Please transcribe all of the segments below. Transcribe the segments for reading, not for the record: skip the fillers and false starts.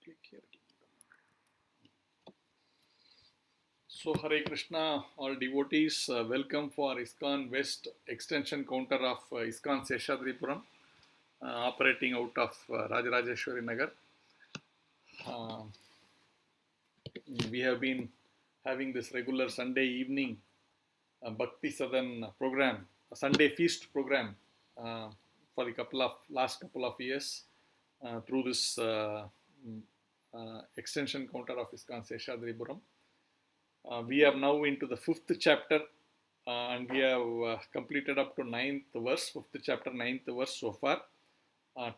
Click here. So Hare Krishna, all devotees, welcome for ISKCON West Extension Counter of ISKCON Seshadripuram, operating out of Rajarajeshwari Nagar. We have been having this regular Sunday evening Bhakti Sadan program, a Sunday feast program for the last couple of years through this extension counter of ISKCON Seshadripuram. We are now into the 5th chapter and we have completed up to 9th verse, 5th chapter, 9th verse so far.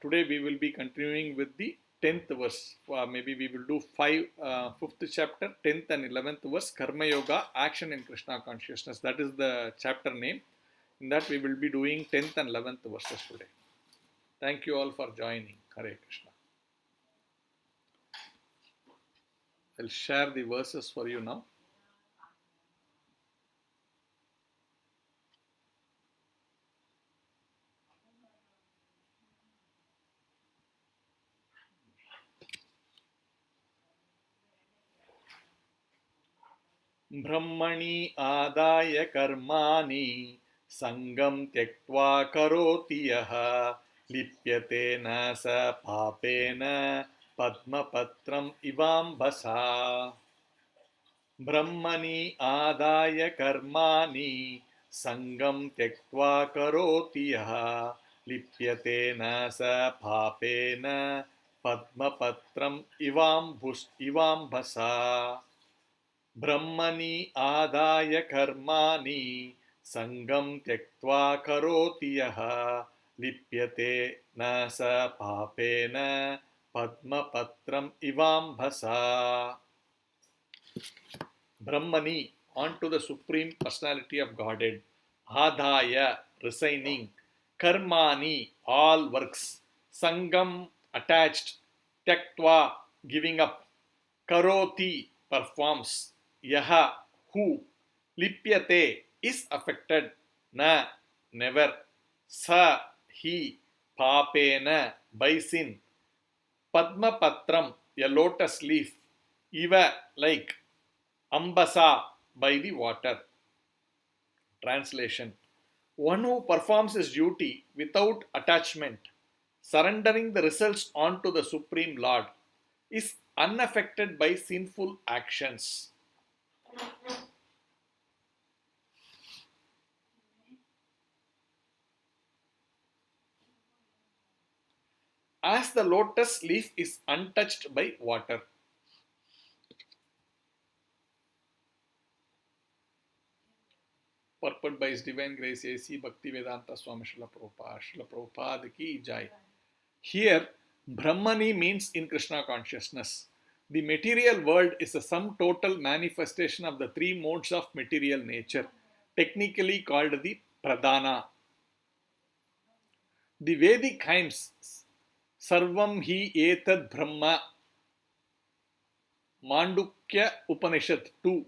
Today we will be continuing with the 10th verse. Maybe we will do 5th chapter, 10th and 11th verse, Karma Yoga, Action in Krishna Consciousness. That is the chapter name. In that we will be doing 10th and 11th verses today. Thank you all for joining. Hare Krishna. I'll share the verses for you now. ब्रह्मणि आदाय कर्माणि संगं त्यक्त्वा करोति यः लिप्यते न स पापेन पद्मपत्रम् इवाम्भसा ब्रह्मणि आदाय कर्माणि संगं त्यक्त्वा करोति यः लिप्यते न स पापेन पद्मपत्रम् इवाम्भसा ब्रह्मणि आदाय कर्माणि संगं त्यक्त्वा करोति यः लिप्यते न स पापेन पद्मपत्रम् इवाम्भसा. Brahmani, onto the Supreme Personality of Godhead. Adaya, resigning. Karmani, all works. Sangam, attached. Tyaktva, giving up. Karoti, performs. Yaha, who. Lipyate, is affected. Na, never. Sa, he. Papena, by sin. Padma patram, a lotus leaf. Iva, like. Ambasa, by the water. Translation. One who performs his duty without attachment, surrendering the results onto the Supreme Lord, is unaffected by sinful actions. As the lotus leaf is untouched by water. Purport by His Divine Grace A.C. Bhaktivedanta Swami Srila Prabhupada ki jai. Here, Brahmani means in Krishna consciousness. The material world is a sum total manifestation of the three modes of material nature, technically called the Pradhana. The Vedic hymns, Sarvam hi etad Brahma, Mandukya Upanishad 2,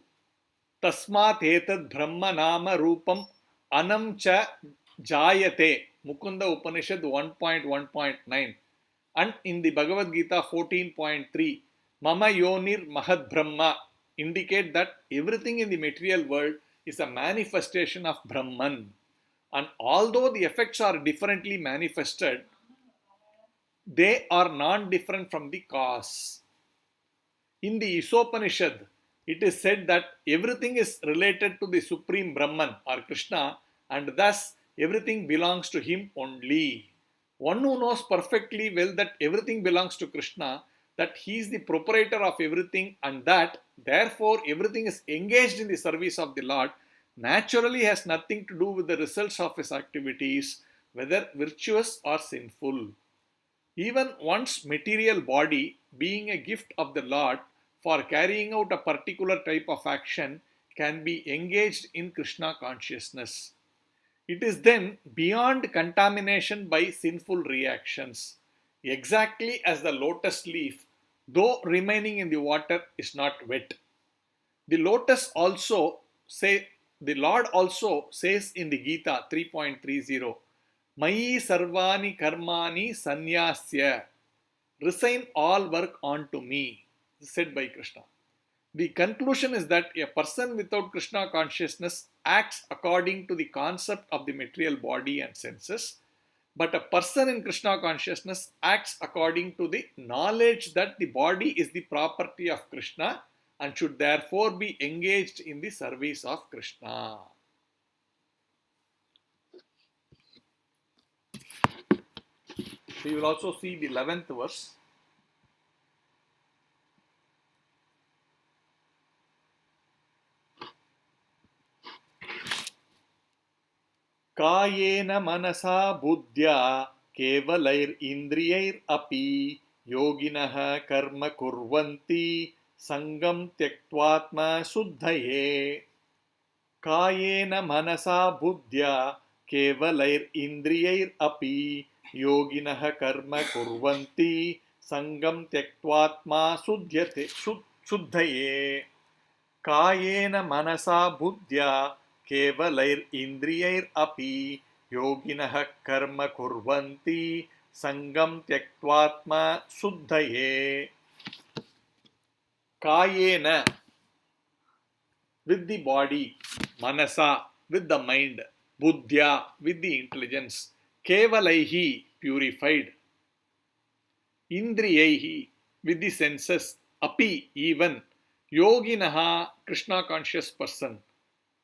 Tasmat etad Brahma nama Rupam Anam cha Jayate, Mukunda Upanishad 1.1.9, and in the Bhagavad Gita 14.3, Mama Yonir Mahad Brahma, indicate that everything in the material world is a manifestation of Brahman. And although the effects are differently manifested, they are non-different from the cause. In the Isopanishad, it is said that everything is related to the Supreme Brahman or Krishna, and thus everything belongs to him only. One who knows perfectly well that everything belongs to Krishna, that he is the proprietor of everything, and that therefore everything is engaged in the service of the Lord, naturally has nothing to do with the results of his activities, whether virtuous or sinful. Even one's material body, being a gift of the Lord for carrying out a particular type of action, can be engaged in Krishna consciousness. It is then beyond contamination by sinful reactions, exactly as the lotus leaf, though remaining in the water, is not wet. The Lord also says in the Gita 3.30, Mayi sarvani karmani sanyasya resign all work onto me, said by Krishna. The conclusion is that a person without Krishna consciousness acts according to the concept of the material body and senses, but a person in Krishna consciousness acts according to the knowledge that the body is the property of Krishna and should therefore be engaged in the service of Krishna. So you will also see the 11th verse. कायेन मनसा बुद्ध्या केवलैर् इन्द्रियैरपि योगिनः कर्म कुर्वन्ति संगं त्यक्त्वात्मशुद्धये. कायेन मनसा बुद्ध्या केवलैर् इन्द्रियैरपि योगिनः कर्म कुर्वन्ति संगं त्यक्त्वात्मशुद्धये. कायेन मनसा बुद्ध्या केवलैर् इन्द्रियैरपि योगिनः कर्म कुर्वन्ति संगं त्यक्त्वात्मशुद्धये. Kayena, with the body, manasa, with the mind, buddhya, with the intelligence, kevalaihi, purified, indriyaihi, with the senses, api, even, yoginaha, Krishna conscious person,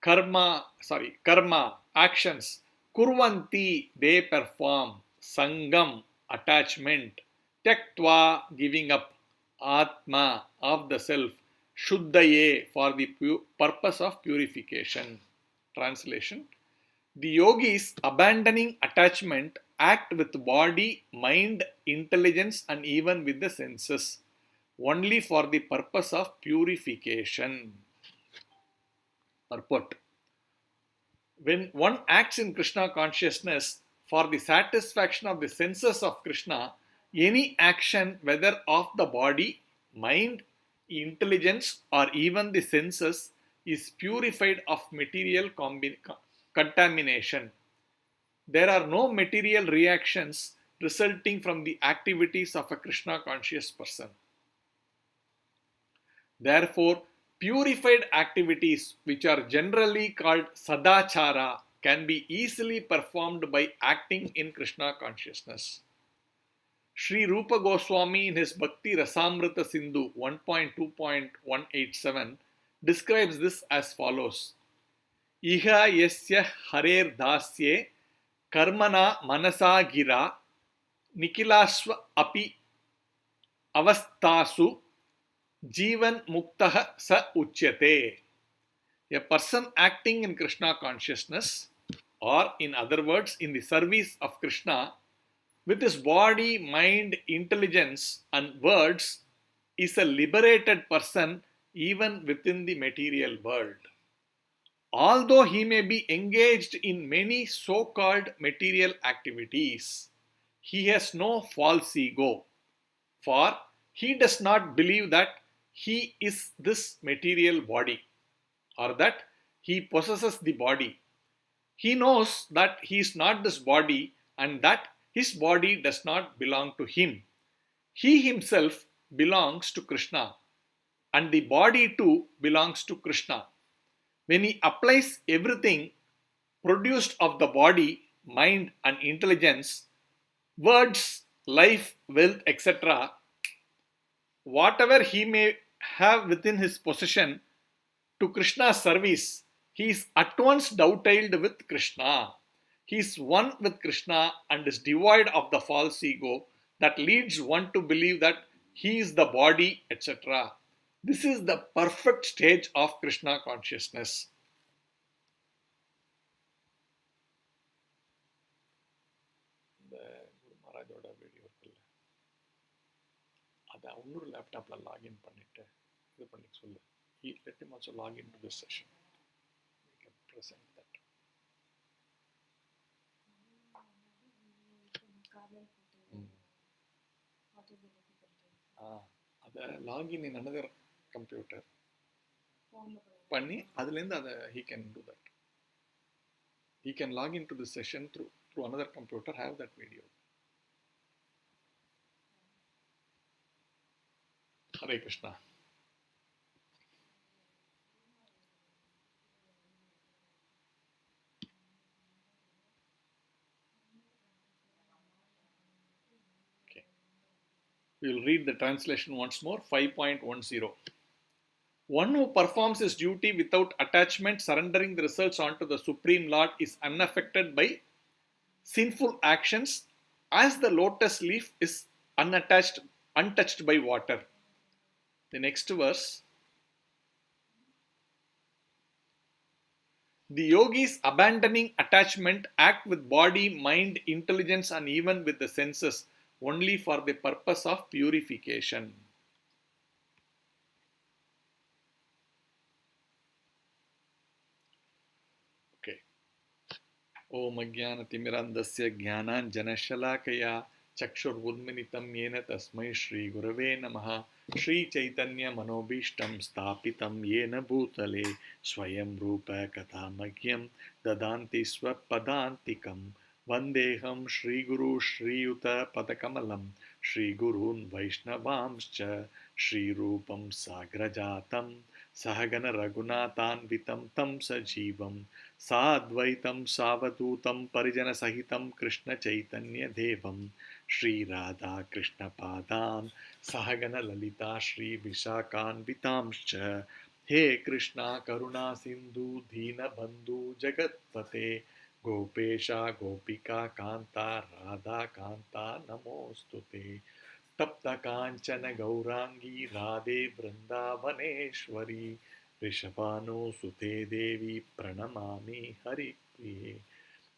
karma, actions, kurvanti, they perform, sangam, attachment, tyaktva, giving up, atma, of the self, shuddhaye, for the purpose of purification. Translation: the yogis, abandoning attachment, act with body, mind, intelligence and even with the senses, only for the purpose of purification. Purport: when one acts in Krishna consciousness for the satisfaction of the senses of Krishna, any action, whether of the body, mind, intelligence or even the senses, is purified of material contamination. There are no material reactions resulting from the activities of a Krishna conscious person. Therefore, purified activities, which are generally called sadachara, can be easily performed by acting in Krishna consciousness. Sri Rupa Goswami in his Bhakti Rasamrita Sindhu 1.2.187 describes this as follows: Iha yasya harer dasye karmana manasa gira nikilasva api avastasu jivan muktaha sa uchyate. A person acting in Krishna consciousness, or in other words, in the service of Krishna, with his body, mind, intelligence and words, is a liberated person even within the material world. Although he may be engaged in many so-called material activities, he has no false ego, for he does not believe that he is this material body or that he possesses the body. He knows that he is not this body and that his body does not belong to him. He himself belongs to Krishna and the body too belongs to Krishna. When he applies everything produced of the body, mind and intelligence, words, life, wealth, etc., whatever he may have within his possession, to Krishna's service, he is at once dovetailed with Krishna. He is one with Krishna and is devoid of the false ego that leads one to believe that he is the body, etc. This is the perfect stage of Krishna consciousness. Laptopல login பண்ணிட்டு இது பண்ணி சொல்லு. Let him also log into this session. We can present that. அத login in another computer பண்ணி அதுலேருந்து அதை he can do that. He can log into this session through another computer, have that video. Hare Krishna. Okay. We will read the translation once more. 5.10. One who performs his duty without attachment, surrendering the results onto the Supreme Lord, is unaffected by sinful actions as the lotus leaf is untouched by water. The next verse. The yogis, abandoning attachment, act with body, mind, intelligence, and even with the senses only for the purpose of purification. Okay. Om Ajnanatimmirandasya Jnananjanashalakaya Chakshurvudminitam Yena Tasmai Shri Gurave Namaha Shri Chaitanya Manobishtam Stapitam Yena Bhutale Swayam Rupa Kathamakyam Dadanti Swapadantikam Vandeham Shri Guru Shri Yuta Padakamalam Shri Gurun Vaishnavamscha Shri Rupam Sagrajatam Sahagana Raghunathanvitam Tam Sajivam साद्वैतं सावधूतं परिजनसहितं कृष्णचैतन्यदेवं श्रीराधाकृष्णपादान् सहगणललिता श्रीविशाखान्वितांश्च हे कृष्णा करुणा सिन्धु दीनबन्धु जगत्पते गोपेशा गोपिका कान्ता राधा कान्ता नमोऽस्तु ते तप्तकाञ्चन गौराङ्गी राधे वृन्दावनेश्वरी ऋषभानुसुते देवी प्रणमामि हरिप्रिये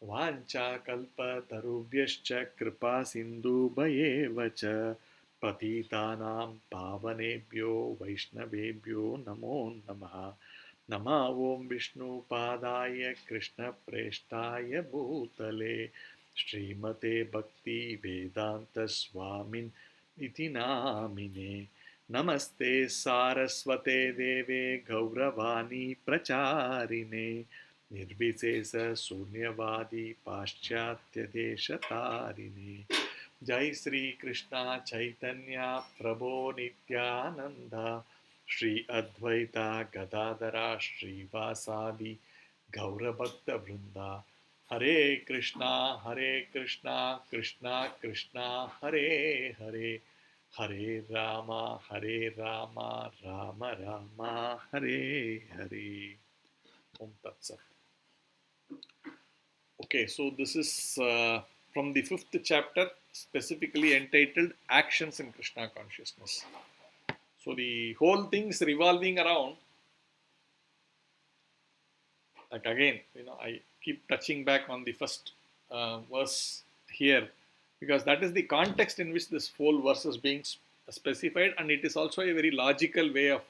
वाञ्छाकल्पतरुभ्यश्च कृपा सिन्धुभयेव च पतितानां पावनेभ्यो वैष्णवेभ्यो नमो नमः नमः ॐ विष्णुपादाय कृष्णप्रेष्ठाय भूतले श्रीमते भक्तिवेदान्तस्वामिन् इति नामिने नमस्ते सारस्वते देवे गौरवाणी प्रचारिणे निर्विशेष शून्यवादी पाश्चात्य देशतारिणे जय श्री कृष्णा चैतन्य प्रभो नित्यानंद श्री अद्वैता गदाधरा श्रीवासादि गौरभक्त वृंदा हरे Krishna Krishna Krishna Hare Hare Hare Rama, Ram Ram Hare Hare. Om Tat Sat. Okay, so this is from the 5th chapter, specifically entitled Actions in Krishna Consciousness. So the whole thing is revolving around, like again, I keep touching back on the first verse here, because that is the context in which this whole verse is being specified, and it is also a very logical way of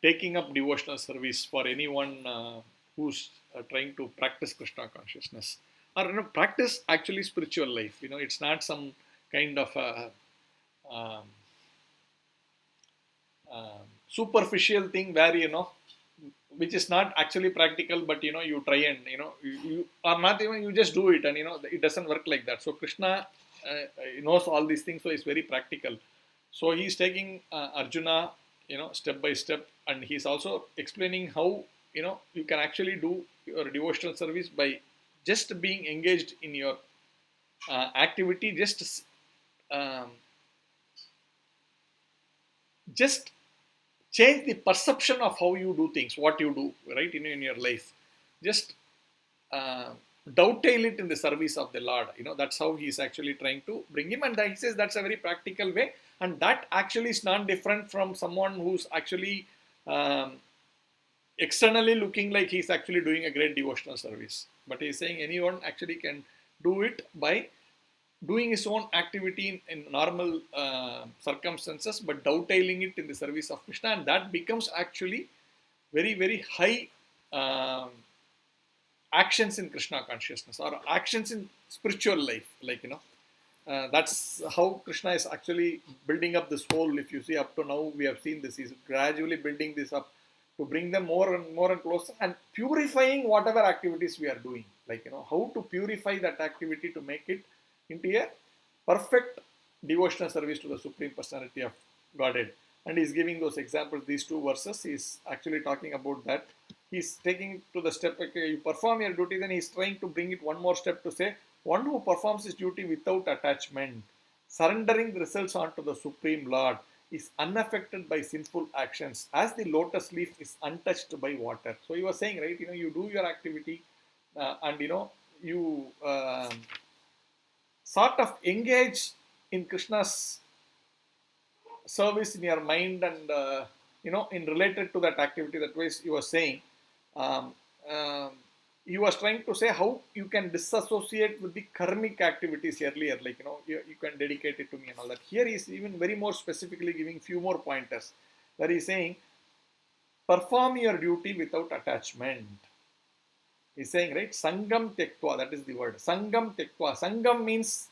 taking up devotional service for anyone who's trying to practice Krishna consciousness, or practice actually spiritual life. It's not some kind of um, superficial thing where which is not actually practical, but you try and you are not even, you just do it, and it doesn't work like that. So Krishna knows all these things, so it's very practical. So he's taking Arjuna step by step, and he's also explaining how you can actually do your devotional service by just being engaged in your activity, um, just change the perception of how you do things, what you do, right, in your life. Just dovetail it in the service of the Lord. That's how he's actually trying to bring him. And he says that's a very practical way. And that actually is not different from someone who's actually externally looking like he's actually doing a great devotional service. But he's saying anyone actually can do it by doing his own activity in normal circumstances, but dovetailing it in the service of Krishna, and that becomes actually very, very high actions in Krishna consciousness, or actions in spiritual life. That's how Krishna is actually building up this whole. If you see, up to now we have seen this, he's gradually building this up to bring them more and more and closer, and purifying whatever activities we are doing. How to purify that activity to make it into a perfect devotional service to the Supreme Personality of Got it. And he's giving those examples, these two verses. He's actually talking about that. He's taking it to the step, okay, you perform your duty, then he's trying to bring it one more step to say, one who performs his duty without attachment, surrendering the results onto the Supreme Lord, is unaffected by sinful actions, as the lotus leaf is untouched by water. So he was saying, right, you do your activity, and you sort of engage in Krishna's service in your mind, and in related to that activity, that was you were saying, um, um, he was trying to say how you can disassociate with the karmic activities earlier, like you can dedicate it to me and all that. Here he is even very more specifically giving few more pointers, where he's saying perform your duty without attachment. He's saying, right, sangam tektva, that is the word, sangam tektva. Sangam means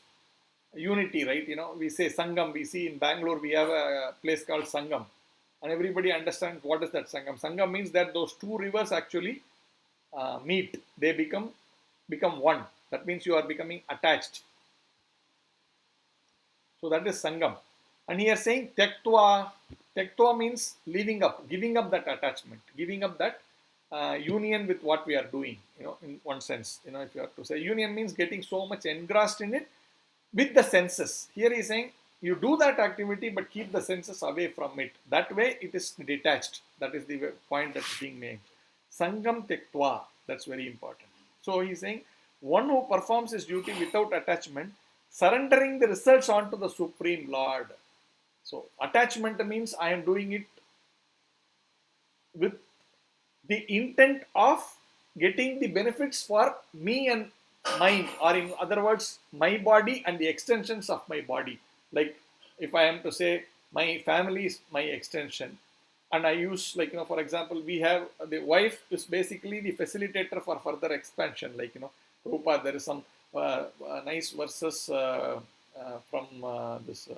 unity, right? We say Sangam. We see in Bangalore we have a place called Sangam, and everybody understands what is that Sangam. Sangam means that those two rivers actually meet. They become one. That means you are becoming attached. So that is Sangam. And here saying Tektva. Tektva means leaving up, giving up that attachment, giving up that union with what we are doing. In one sense, if you have to say, union means getting so much engrossed in it with the senses. Here he is saying you do that activity but keep the senses away from it. That way it is detached. That is the point that is being made. Sangam tektva, that's very important. So he is saying one who performs his duty without attachment, surrendering the results onto the Supreme Lord. So attachment means I am doing it with the intent of getting the benefits for me and mine, or in other words, my body and the extensions of my body. Like if I am to say my family is my extension, and I use, like, for example, we have the wife is basically the facilitator for further expansion. Like, Prabhupada, there is some nice verses from this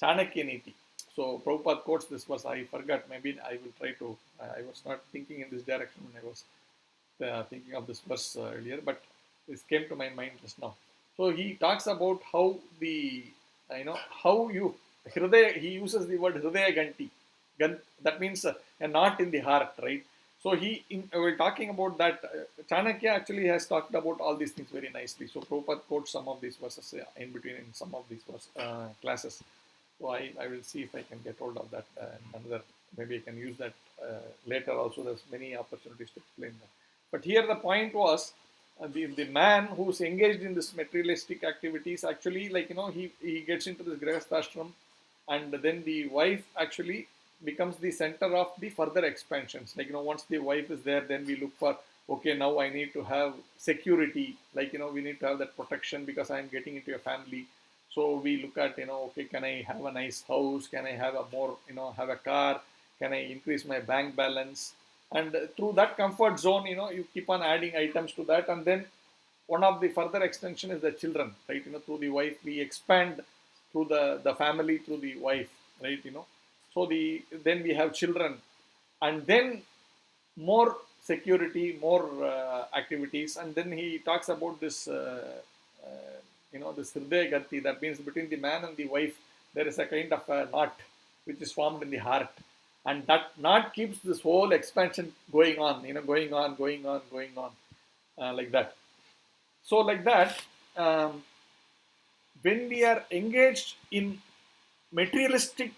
Chanakya Niti. So Prabhupada quotes this verse. I forgot. Maybe I will try to. I was not thinking in this direction when I was thinking of this verse earlier, but this came to my mind just now. So he talks about how the, how you, Hridaya, he uses the word Hridaya Ganti. That means a knot in the heart, right? So we're talking about that. Chanakya actually has talked about all these things very nicely. So Prabhupada quotes some of these verses in between in some of these classes. So I will see if I can get hold of that another. Maybe I can use that later also. There's many opportunities to explain that. But here the point was, the man who's engaged in this materialistic activities, actually, like, he gets into this grihasthashram, and then the wife actually becomes the center of the further expansions. Like, once the wife is there, then we look for, okay, now I need to have security. Like, we need to have that protection because I'm getting into a family. So we look at, okay, can I have a nice house? Can I have a more, have a car? Can I increase my bank balance? And through that comfort zone, you keep on adding items to that. And then one of the further extension is the children, right? Through the wife, we expand through the family, through the wife, right? So then we have children, and then more security, more activities. And then he talks about this, this Hridaya Gati. That means between the man and the wife, there is a kind of a knot which is formed in the heart. And that knot keeps this whole expansion going on, going on, like that. So like that, when we are engaged in materialistic,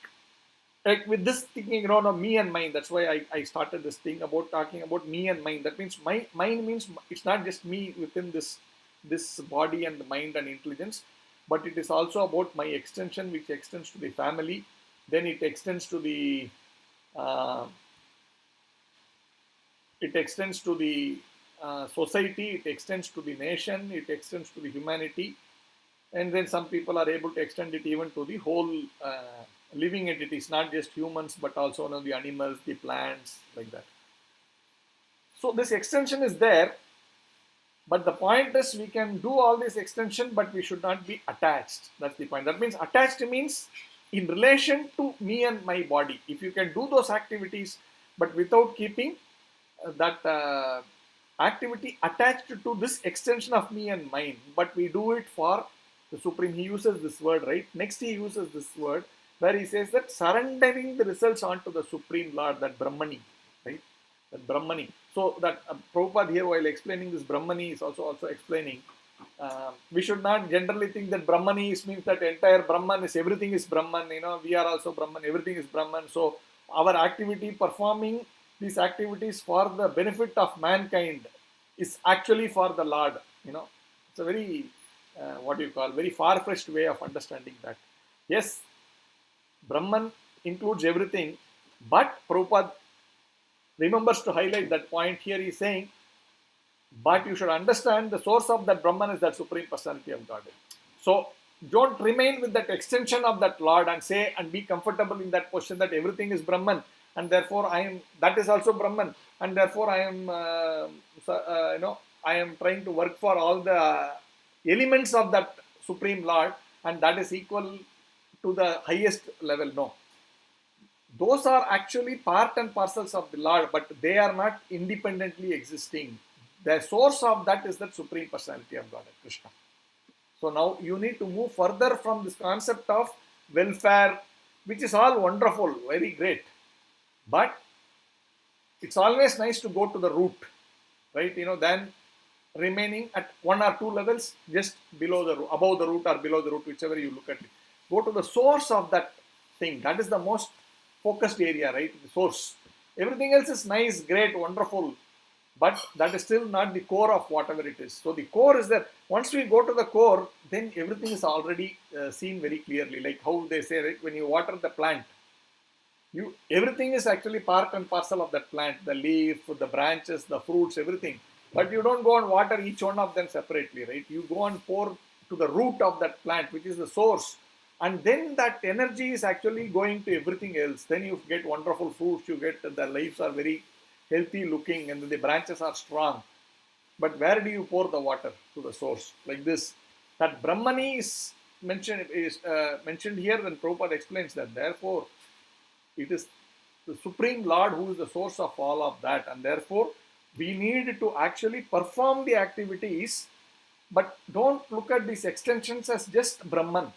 like with this thinking around of me and mine, that's why I started this thing about talking about me and mine. That means mine means it's not just me within this body and mind and intelligence, but it is also about my extension, which extends to the family. Then it extends to the society, it extends to the nation, it extends to the humanity, and then some people are able to extend it even to the whole living entities, not just humans, but also the animals, the plants, like that. So this extension is there, but the point is we can do all this extension, but we should not be attached. That's the point. That means attached means in relation to me and my body. If you can do those activities, but without keeping that activity attached to this extension of me and mine, but we do it for the Supreme. He uses this word, right? Next he uses this word, where he says that surrendering the results onto the Supreme Lord, that Brahmani, right? That Brahmani. So that Prabhupada here, while explaining this Brahmani, is also explaining. We should not generally think that Brahmani means that entire Brahman is everything is Brahman. We are also Brahman. Everything is Brahman. So our activity, performing these activities for the benefit of mankind, is actually for the Lord. It's a very very far-fetched way of understanding that. Yes, Brahman includes everything, but Prabhupada remembers to highlight that point here. He's saying, but you should understand the source of that Brahman is that Supreme Personality of Godhead. So don't remain with that extension of that Lord and say and be comfortable in that position that everything is Brahman and therefore that is also Brahman and therefore I am trying to work for all the elements of that Supreme Lord and that is equal to the highest level. No. Those are actually part and parcels of the Lord, but they are not independently existing. The source of that is that Supreme Personality of Godhead, Krishna. So now you need to move further from this concept of welfare, which is all wonderful, very great. But it's always nice to go to the root, right? Than remaining at one or two levels just below the root, above the root or below the root, whichever you look at it. Go to the source of that thing. That is the most focused area, right? The source. Everything else is nice, great, wonderful, but that is still not the core of whatever it is. So the core is that once we go to the core, then everything is already seen very clearly. Like how they say, right, when you water the plant, everything is actually part and parcel of that plant, the leaf, the branches, the fruits, everything. But you don't go and water each one of them separately, right? You go and pour to the root of that plant, which is the source. And then that energy is actually going to everything else. Then you get wonderful fruits, you get the leaves are very healthy looking and the branches are strong. But where do you pour the water? To the source, like this. That Brahmani is mentioned here, and Prabhupada explains that. Therefore, it is the Supreme Lord who is the source of all of that, and therefore we need to actually perform the activities, but don't look at these extensions as just Brahman.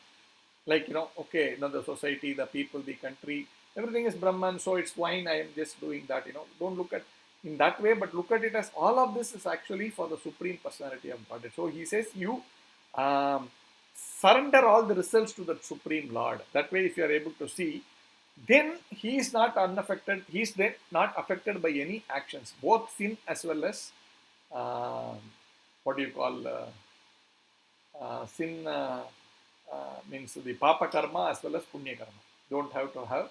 Like, the society, the people, the country, everything is Brahman, so it's fine, I am just doing that, Don't look at in that way, but look at it as all of this is actually for the Supreme Personality of Godhead. So he says you surrender all the results to the Supreme Lord. That way, if you are able to see, then he is not unaffected, he is then not affected by any actions, both sin as well as sin means the Papa Karma as well as Punya Karma. Don't have to have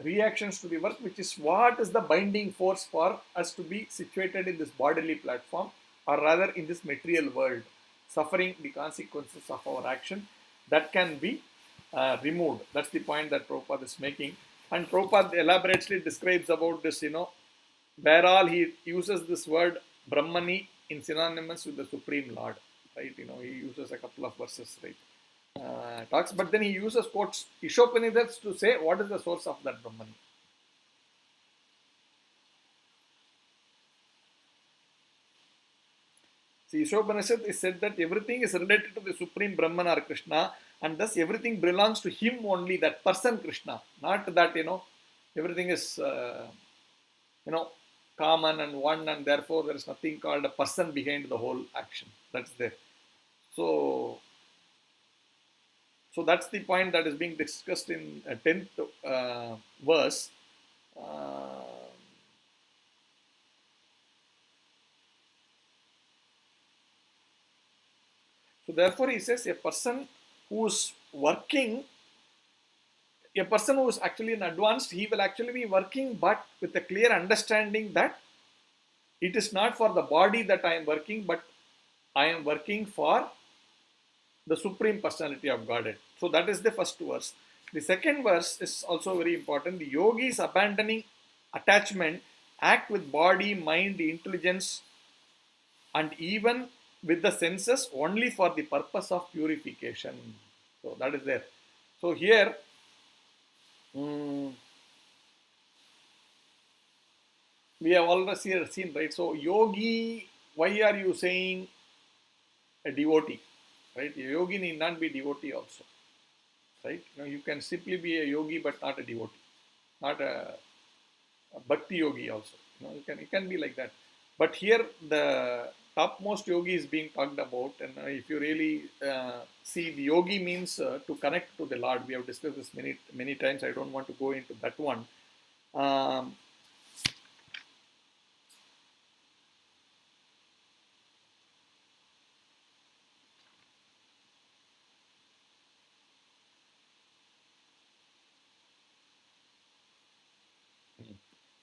reactions to the work, which is what is the binding force for us to be situated in this bodily platform, or rather in this material world, suffering the consequences of our action. That can be removed. That's the point that Prabhupada is making. And Prabhupada elaborately describes about this, where all he uses this word Brahmani in synonymous with the Supreme Lord, right? He uses a couple of verses, right? Talks, but then he uses quotes Ishopanidads to say what is the source of that Brahmani. See, Ishopanishad is said that everything is related to the Supreme Brahman or Krishna, and thus everything belongs to him only, that person Krishna. Not that, everything is, common and one, and therefore there is nothing called a person behind the whole action. That's there. So that's the point that is being discussed in 10th verse. So therefore he says a person who is working, a person who is actually in advanced, he will actually be working, but with a clear understanding that it is not for the body that I am working, but I am working for the Supreme Personality of Godhead. So that is the first verse. The second verse is also very important. The yogis abandoning attachment act with body, mind, intelligence, and even with the senses only for the purpose of purification. So that is there. So here, we have already seen, right? So yogi, why are you saying a devotee? Right? A yogi need not be devotee also. right? You can simply be a yogi but not a devotee, not a bhakti yogi also. You can be like that. But here the topmost yogi is being talked about, and if you really see, the yogi means to connect to the Lord. We have discussed this many times. I don't want to go into that one. Um,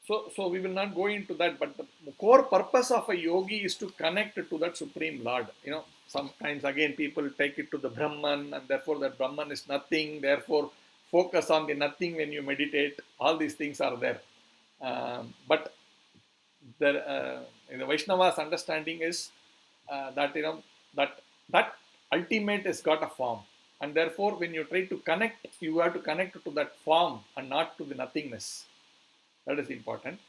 so we will not go into that, but the core purpose of a yogi is to connect to that Supreme Lord. Sometimes again people take it to the Brahman, and therefore that Brahman is nothing. Therefore, focus on the nothing when you meditate. All these things are there. But in the Vaishnava's understanding is that that ultimate has got a form, and therefore when you try to connect, you have to connect to that form and not to the nothingness. That is important.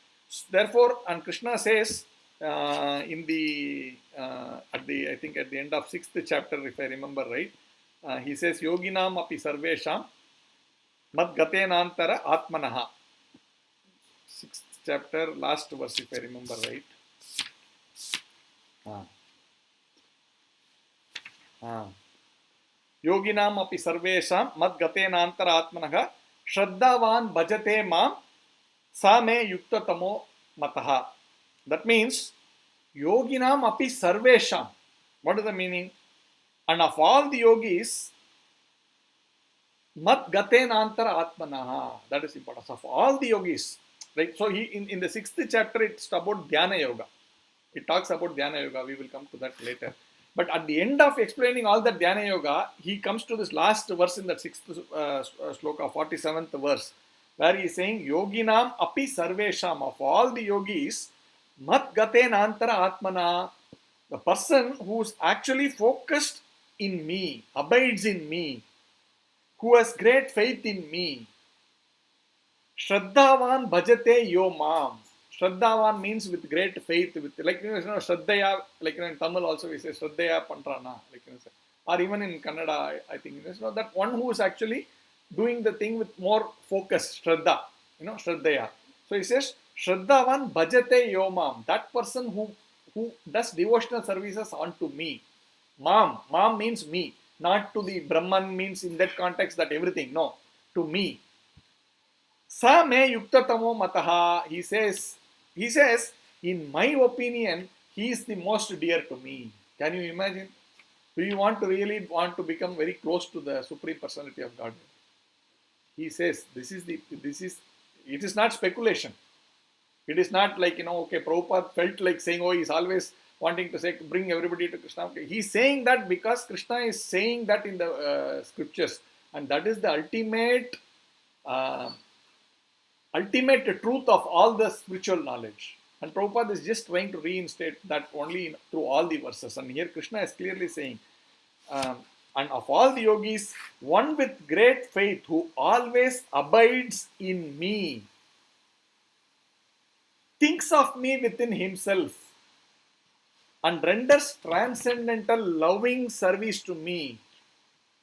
Therefore, and Krishna says in the I think at the end of 6th chapter, if I remember right, he says yoginam api sarvesham mad gatenantara atmanaha. 6th chapter, last verse, if I remember right. Yoginam api sarvesham mad gatenantara atmanaha shraddhavan bhajate mam Same yukta tamo mataha. That means yoginam api sarvesham. What is the meaning? And of all the yogis, mat gatenantara atmanaha. That is important. Of all the yogis, right? So he in the 6th chapter it's about dhyana yoga. It talks about dhyana yoga. We will come to that later. But at the end of explaining all that dhyana yoga, he comes to this last verse in that 6th sloka, 47th verse, where he is saying, yoginam api sarvesham, of all the yogis, mat gatenantara atmana, the person who is actually focused in me, abides in me, who has great faith in me. Shraddhavan bhajate yo mam. Shraddhavan means with great faith, with Shraddhaya, in Tamil also we say Shraddhaya Pantrana, or even in Kannada, I think that one who is actually doing the thing with more focus, Shraddha, Shraddhaya. So he says, Shraddhavan bhajate yo mam, that person who does devotional services unto me. Mam means me, not to the Brahman means in that context that everything, no, to me. Sa me yuktatamo mataha, he says, in my opinion, he is the most dear to me. Can you imagine? Do you really want to become very close to the Supreme Personality of God? He says, it is not speculation. It is not like, okay, Prabhupada felt like saying, oh, he's always wanting to say, bring everybody to Krishna. Okay. He's saying that because Krishna is saying that in the scriptures. And that is the ultimate truth of all the spiritual knowledge. And Prabhupada is just trying to reinstate that only through all the verses. And here Krishna is clearly saying, and of all the yogis, one with great faith who always abides in me, thinks of me within himself, and renders transcendental loving service to me.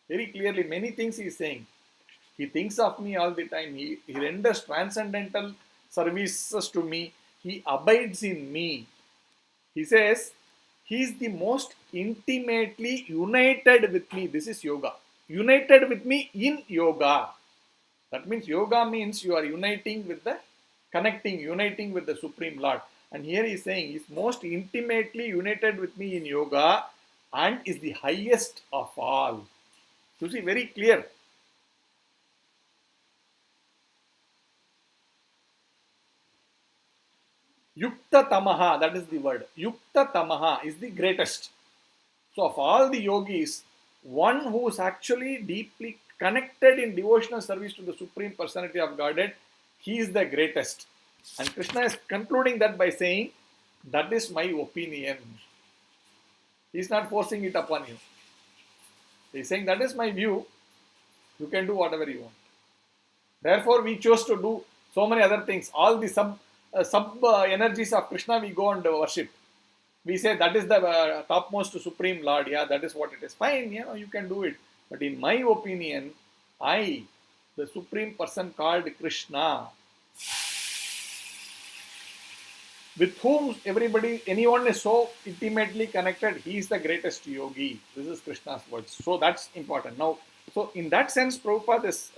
Very clearly, many things he is saying. He thinks of me all the time. He renders transcendental services to me. He abides in me. He says, he is the most intimately united with me. This is yoga. United with me in yoga. That means yoga means you are uniting with the Supreme Lord. And here he is saying, he is most intimately united with me in yoga and is the highest of all. You see, very clear. Yukta tamaha, that is the word. Yukta tamaha is the greatest. So of all the yogis, one who is actually deeply connected in devotional service to the Supreme Personality of Godhead, he is the greatest. And Krishna is concluding that by saying, that is my opinion. He is not forcing it upon you. He is saying, that is my view. You can do whatever you want. Therefore, we chose to do so many other things. All the sub energies of Krishna we go and worship. We say that is the topmost Supreme Lord. Yeah, that is what it is. Fine, you can do it. But in my opinion, I, the Supreme Person called Krishna, with whom anyone is so intimately connected, he is the greatest yogi. This is Krishna's words. So that's important. Now, so in that sense, Prabhupada is,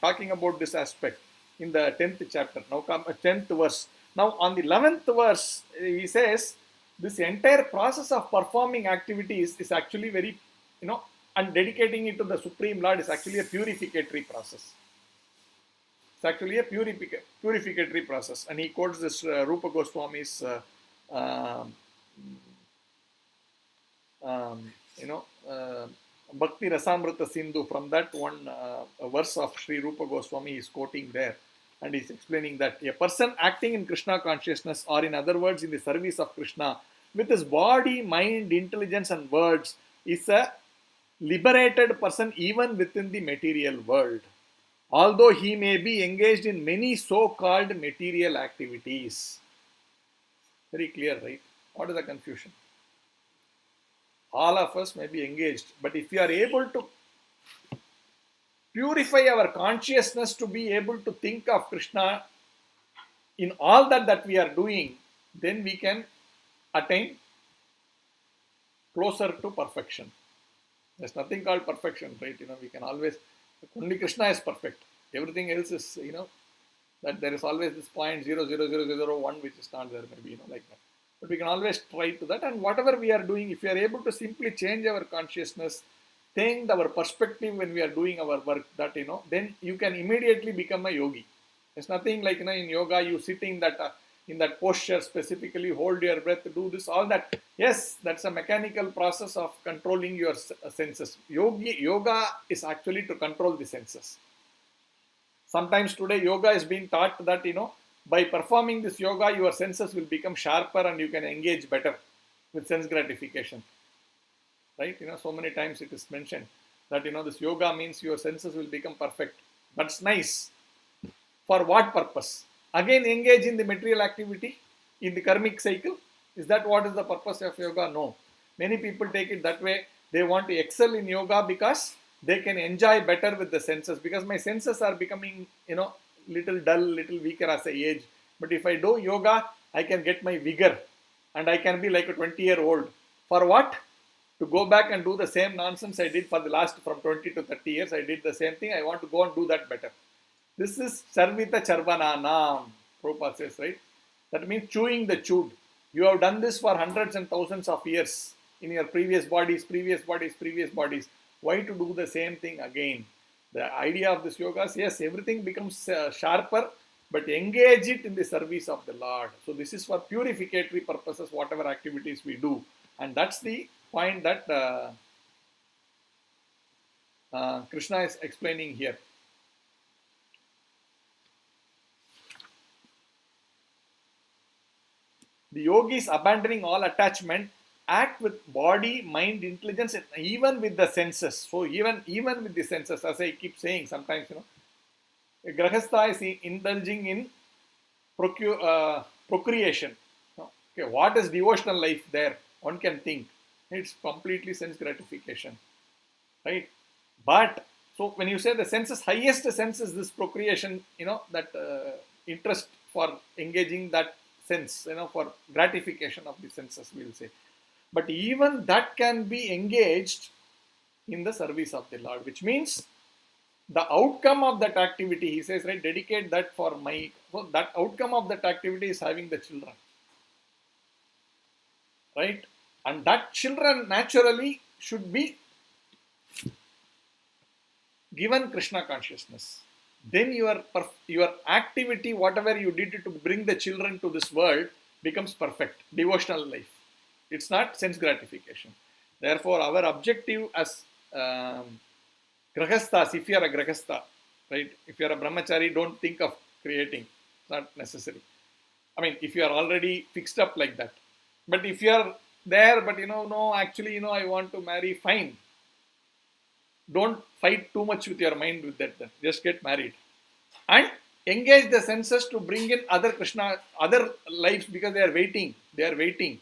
talking about this aspect in the 10th chapter. Now come 10th verse. Now on the 11th verse, he says, this entire process of performing activities is actually very, and dedicating it to the Supreme Lord is actually a purificatory process. It's actually a purificatory process. And he quotes this Rupa Goswami's, Bhakti Rasamrita Sindhu. From that one verse of Sri Rupa Goswami is quoting there. And he's explaining that a person acting in Krishna consciousness, or in other words, in the service of Krishna, with his body, mind, intelligence and words, is a liberated person even within the material world. Although he may be engaged in many so-called material activities. Very clear, right? What is the confusion? All of us may be engaged, but if we are able to purify our consciousness to be able to think of Krishna in all that we are doing, then we can attain closer to perfection. There's nothing called perfection, right? We can always, only Krishna is perfect. Everything else is, that there is always this point 0.00001 which is not there, maybe, like that. But we can always try to that. And whatever we are doing, if we are able to simply change our consciousness, change our perspective when we are doing our work, that, then you can immediately become a yogi. It's nothing like, in yoga, you sitting in that posture specifically, hold your breath, do this, all that. Yes, that's a mechanical process of controlling your senses. Yoga is actually to control the senses. Sometimes today yoga is being taught that, by performing this yoga, your senses will become sharper and you can engage better with sense gratification. Right? So many times it is mentioned that, this yoga means your senses will become perfect. That's nice. For what purpose? Again, engage in the material activity, in the karmic cycle. Is that what is the purpose of yoga? No. Many people take it that way. They want to excel in yoga because they can enjoy better with the senses. Because my senses are becoming, little dull, little weaker as I age. But if I do yoga, I can get my vigor. And I can be like a 20-year-old. For what? To go back and do the same nonsense I did for the last, from 20 to 30 years. I did the same thing. I want to go and do that better. This is Charvita Charvananam, Prabhupada says, right? That means chewing the chewed. You have done this for hundreds and thousands of years in your previous bodies. Why to do the same thing again? The idea of this yoga is, yes, everything becomes sharper, but engage it in the service of the Lord. So this is for purificatory purposes, whatever activities we do. And that's the point that Krishna is explaining here. The yogis, abandoning all attachment, act with body, mind, intelligence, and even with the senses. So even with the senses, as I keep saying, sometimes, a grahastha is indulging in procreation. Okay, what is devotional life there? One can think. It's completely sense gratification. Right? But, so when you say the senses, highest sense is this procreation, that interest for engaging that sense, for gratification of the senses, we'll say. But even that can be engaged in the service of the Lord, which means the outcome of that activity, he says, right, dedicate that for my, so that outcome of that activity is having the children. Right? And that children naturally should be given Krishna consciousness. Then your activity, whatever you did to bring the children to this world, becomes perfect, devotional life. It's not sense gratification. Therefore, our objective as grahasthas, if you are a grahastha, right? If you are a brahmachari, don't think of creating. It's not necessary. I mean, if you are already fixed up like that. But if you are there, but no, actually, I want to marry, fine. Don't fight too much with your mind with that. Then. Just get married. And engage the senses to bring in other lives, because they are waiting. They are waiting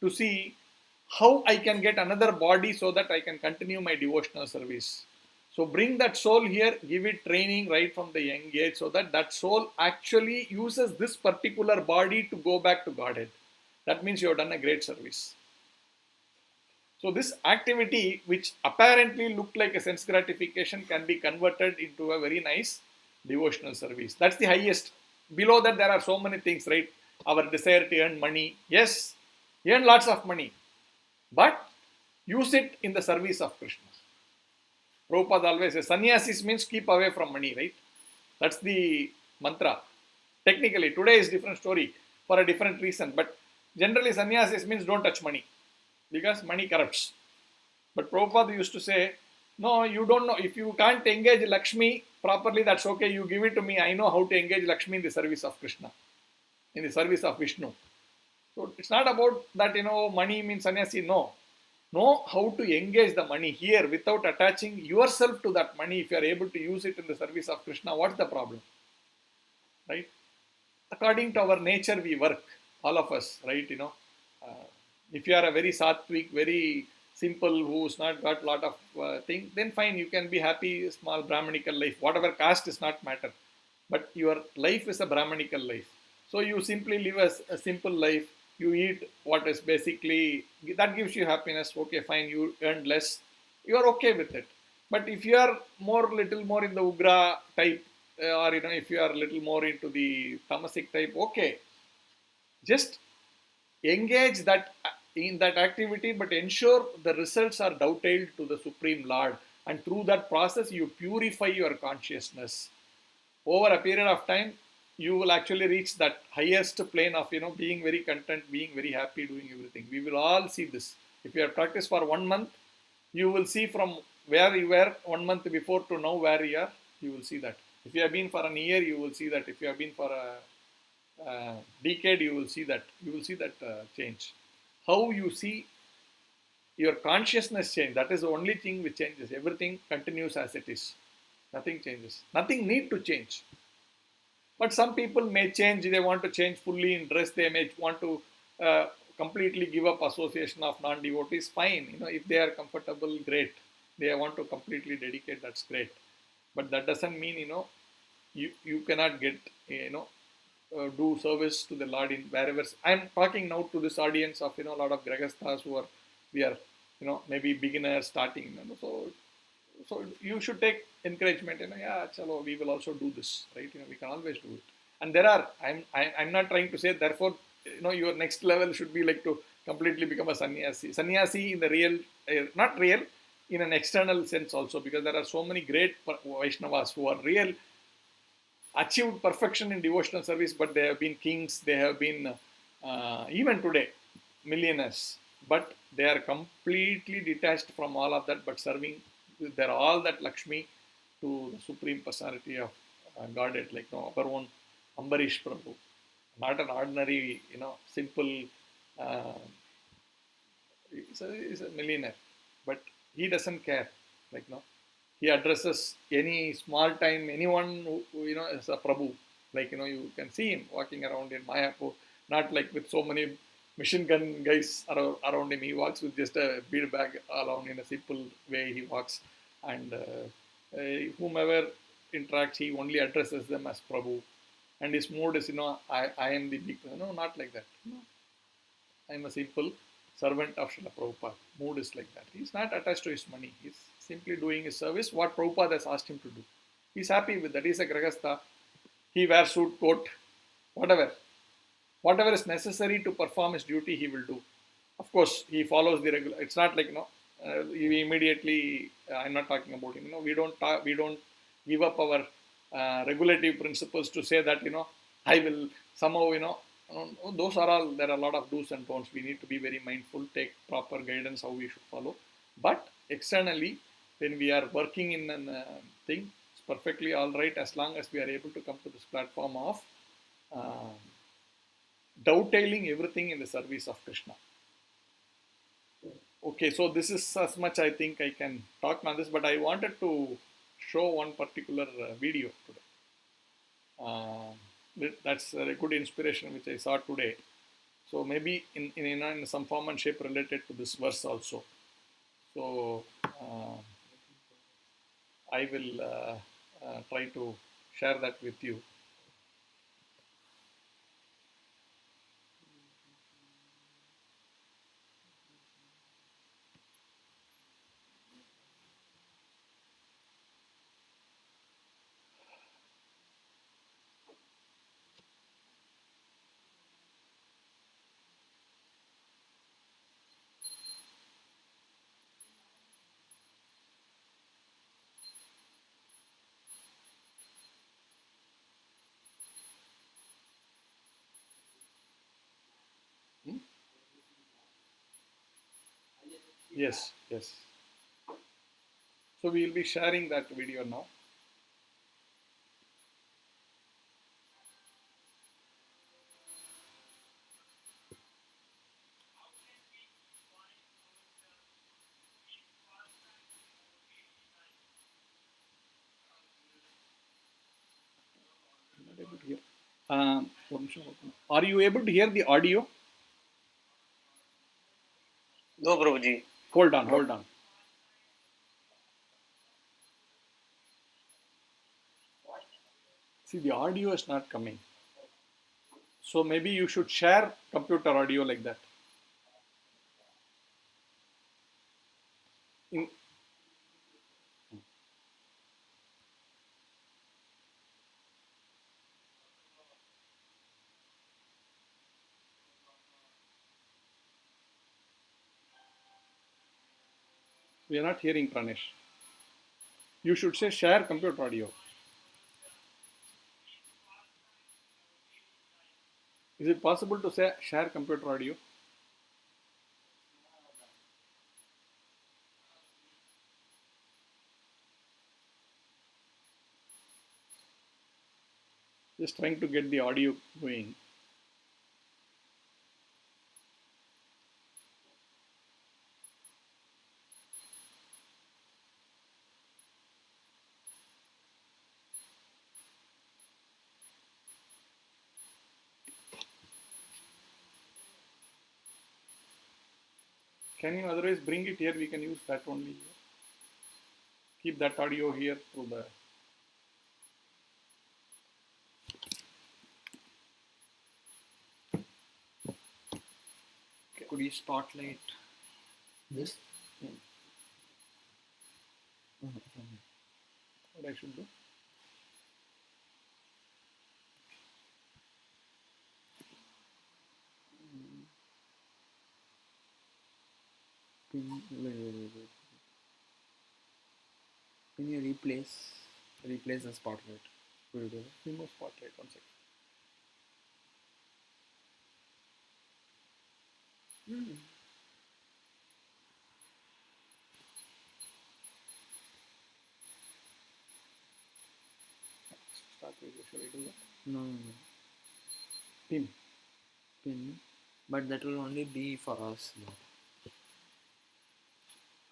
to see how I can get another body so that I can continue my devotional service. So bring that soul here, give it training right from the young age so that that soul actually uses this particular body to go back to Godhead. That means you have done a great service. So this activity, which apparently looked like a sense gratification, can be converted into a very nice devotional service. That's the highest. Below that, there are so many things, right? Our desire to earn money. Yes, earn lots of money, but use it in the service of Krishna. Prabhupada always says, sannyasis means keep away from money, right? That's the mantra. Technically, today is different story for a different reason, but generally sannyasis means don't touch money because money corrupts. But Prabhupada used to say, no, you don't know. If you can't engage Lakshmi properly, that's okay. You give it to me. I know how to engage Lakshmi in the service of Krishna, in the service of Vishnu. So it's not about that, money means sannyasi. No. Know how to engage the money here without attaching yourself to that money. If you are able to use it in the service of Krishna, what's the problem? Right? According to our nature, we work. All of us, right? If you are a very sattvic, very simple, who's not got a lot of things, then fine, you can be happy, small Brahmanical life. Whatever caste does not matter. But your life is a Brahmanical life. So you simply live a simple life. You eat what is basically, that gives you happiness. Okay, fine, you earn less. You are okay with it. But if you are little more in the Ugra type, or if you are a little more into the Tamasic type, okay. Just engage that in that activity, but ensure the results are dovetailed to the Supreme Lord. And through that process, you purify your consciousness. Over a period of time, you will actually reach that highest plane of, being very content, being very happy, doing everything. We will all see this. If you have practiced for 1 month, you will see from where you were 1 month before to now where you are, you will see that. If you have been for an year, you will see that. If you have been for a decade, you will see that. You will see that change. How you see your consciousness change, that is the only thing which changes. Everything continues as it is. Nothing changes. Nothing need to change. But some people may change, they want to change fully in dress, they may want to completely give up association of non-devotees, fine. If they are comfortable, great. They want to completely dedicate, that's great. But that doesn't mean, you cannot get, do service to the Lord in wherever. I'm talking now to this audience of, a lot of Grahasthas we are, maybe beginners starting, so you should take encouragement, chalo, we will also do this, right? We can always do it. And I'm not trying to say, therefore, your next level should be like to completely become a sannyasi. Sannyasi in the real, not real, in an external sense also, because there are so many great Vaishnavas who are real, achieved perfection in devotional service, but they have been kings, they have been, even today, millionaires, but they are completely detached from all of that, but serving they're all that Lakshmi to the Supreme Personality of Godhead, like our own Ambarish Prabhu. Not an ordinary, simple, he's a millionaire, but he doesn't care. He addresses any small time, anyone who is a Prabhu. You can see him walking around in Mayapur, not like with so many machine gun guys around him. He walks with just a bead bag along in a simple way. He walks, and whomever interacts, he only addresses them as Prabhu. And his mood is, I am the big. No, not like that. No. I am a simple servant of Srila Prabhupada. Mood is like that. He's not attached to his money. He's simply doing his service, what Prabhupada has asked him to do. He's happy with that. He's a Grahastha. He wears suit, coat, whatever. Whatever is necessary to perform his duty, he will do. Of course, he follows the regular. It's not like, we immediately, I'm not talking about him, we don't give up our regulative principles to say that, I will somehow, those are all, there are a lot of do's and don'ts. We need to be very mindful, take proper guidance how we should follow. But externally, when we are working in a thing, it's perfectly all right as long as we are able to come to this platform of dovetailing everything in the service of Krishna. Okay, so this is as much I think I can talk on this, but I wanted to show one particular video today. That's a good inspiration which I saw today. So maybe in some form and shape related to this verse also. So I will try to share that with you. Hmm? Yes, yes. So we will be sharing that video now. Not able to hear. Are you able to hear the audio? No, Prabhuji. Hold on, hold on. See, the audio is not coming. So maybe you should share computer audio like that. In, we are not hearing Pranesh. You should say share computer audio. Is it possible to say share computer audio? Just trying to get the audio going. Can you otherwise bring it here? We can use that only. Keep that audio here through the. Could you spotlight this? What I should do? Can you replace the spotlight? Could you do that? Remove spotlight. 1 second. Start with. Shall I do that? No, no, no. Pin. Pin. But that will only be for us. No.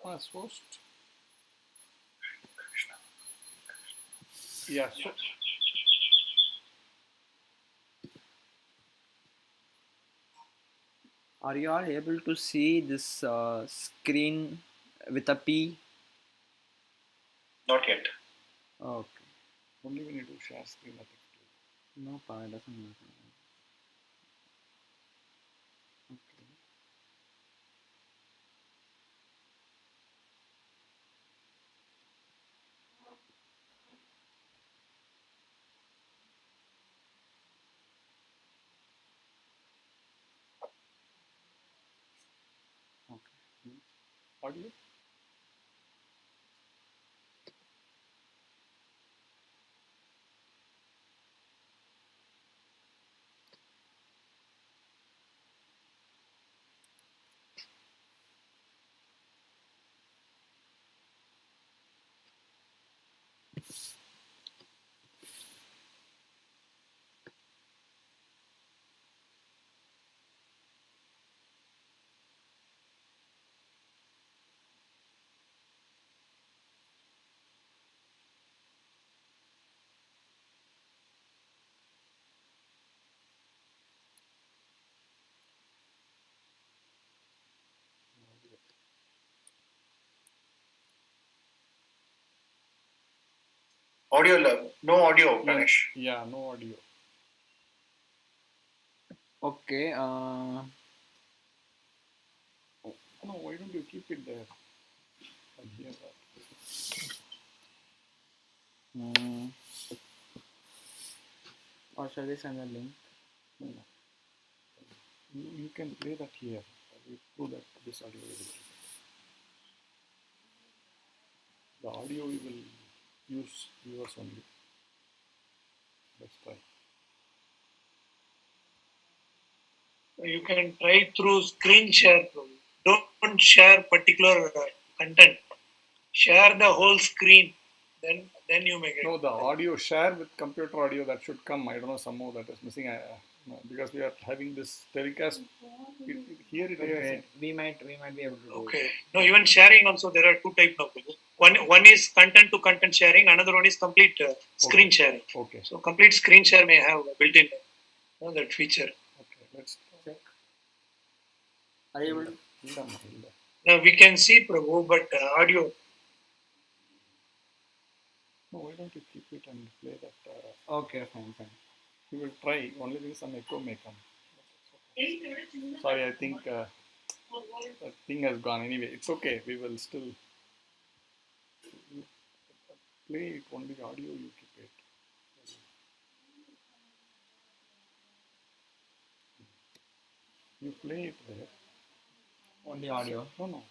As host. Yeah. So. Are you all able to see this screen with a P? Not yet. Okay. Only when you do share screen, I think. No, pa, it doesn't matter. Okay. Okay. Audio. Audio love. No audio, Ganesh. Yeah, no audio. Okay. No, why don't you keep it there? I hear that. Or shall we send a link? No, no. You can play that here. We prove that this audio will be. The audio we will use yours only. Let's try. You can try through screen share. Don't share particular content. Share the whole screen. Then you make it. No, the audio share with computer audio that should come. I don't know, somehow that is missing. No, because we are having this telecast. Here it is. Wait, we might be able to do Okay. it. No, even sharing also there are two types now. One is content to content sharing. Another one is complete screen sharing. Okay. So complete screen share may have built-in that feature. Okay. Let's check. Are you able to? Now we can see Prabhu, but audio. No, why don't you keep it and play that? Okay, fine. We will try. Only thing some echo may come. Sorry, I think that thing has gone. Anyway, it's okay. We will still play it. Only the audio you keep it. You play it there. Only audio. No.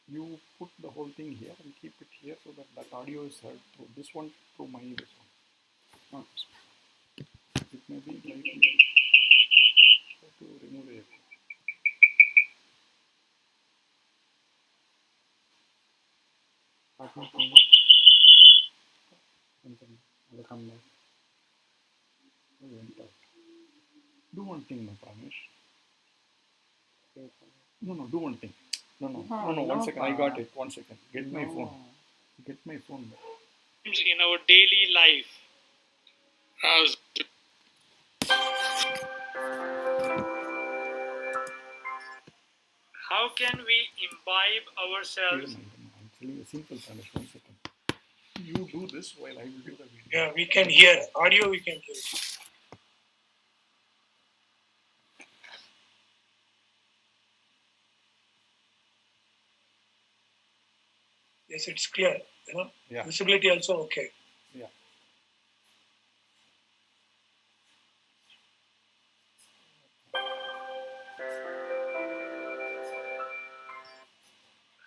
You put the whole thing here and keep it here so that audio is heard through this one, through my this one. It may be likely. Try to remove the echo. I'll come back. Do one thing, no, Pramesh. No, do one thing. No, 1 second. I got it. 1 second. Get my phone. Get my phone. In our daily life. As how can we imbibe ourselves? I'm telling you a simple Pramesh. 1 second. You do this while I will do the video. Yeah, we can hear. Audio we can hear. Yes, it's clear. Yeah. Visibility also okay. Yeah.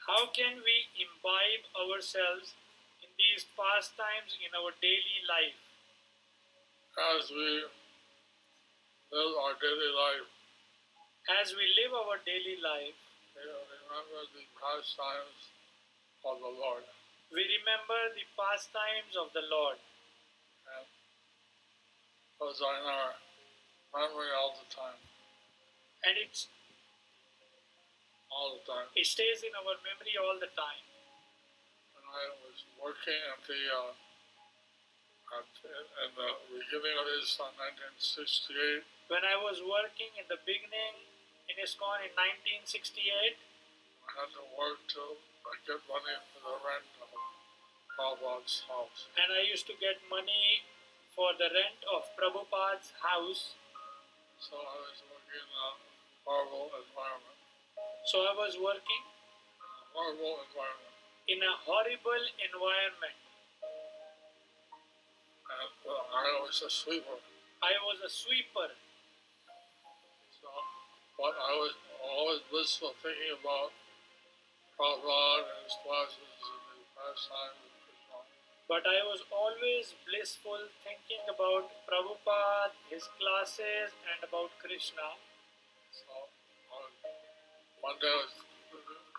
How can we imbibe ourselves in these pastimes in our daily life? As we live our daily life. As we live our daily life, we remember the pastimes of the Lord. We remember the pastimes of the Lord. And those are in our memory all the time. And it's all the time. It stays in our memory all the time. When I was working at the in the beginning of ISKCON in 1968. When I was working in the beginning in ISKCON in 1968, I had to work to get money for the rent of Prabhupada's house. And I used to get money for the rent of Prabhupada's house. So I was working in a horrible environment. So I was working in a horrible environment. And I was a sweeper. So, but I was always blissful thinking about Prabhupada and his classes and the pastimes of Krishna. But I was always blissful thinking about Prabhupada, his classes, and about Krishna. So, one day I was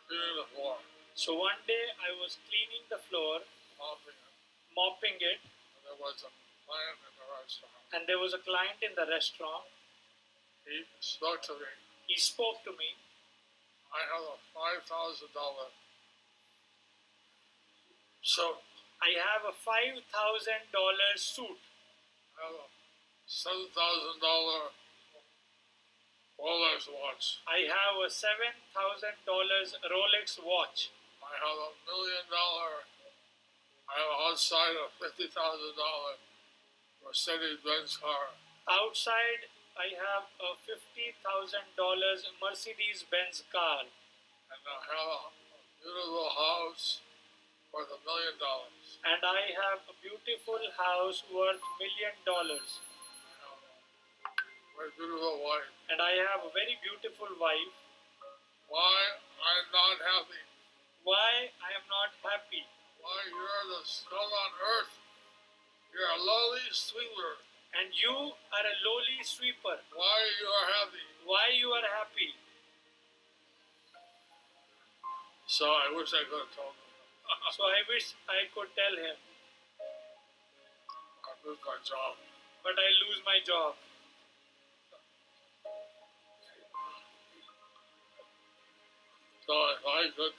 cleaning the floor. So one day I was cleaning the floor, mopping it. There was a client in the restaurant. And there was a client in the restaurant. He spoke to me. I have a $5,000 suit. I have a $5,000 suit. I have a $7,000 Rolex watch. I have a $7,000 Rolex watch. I have $1 million I have outside a $50,000 Mercedes Benz car. Outside, I have a $50,000 Mercedes Benz car. And I have a beautiful house worth $1 million. And I have a beautiful house worth $1 million. Very beautiful wife. And I have a very beautiful wife. Why I'm not happy? Why I am not happy? Why you're the scum on earth? You're a lowly sweeper. And you are a lowly sweeper. Why you are happy? Why you are happy? So I wish I could have told him. So I wish I could tell him. I lose my job. But I lose my job. So if I could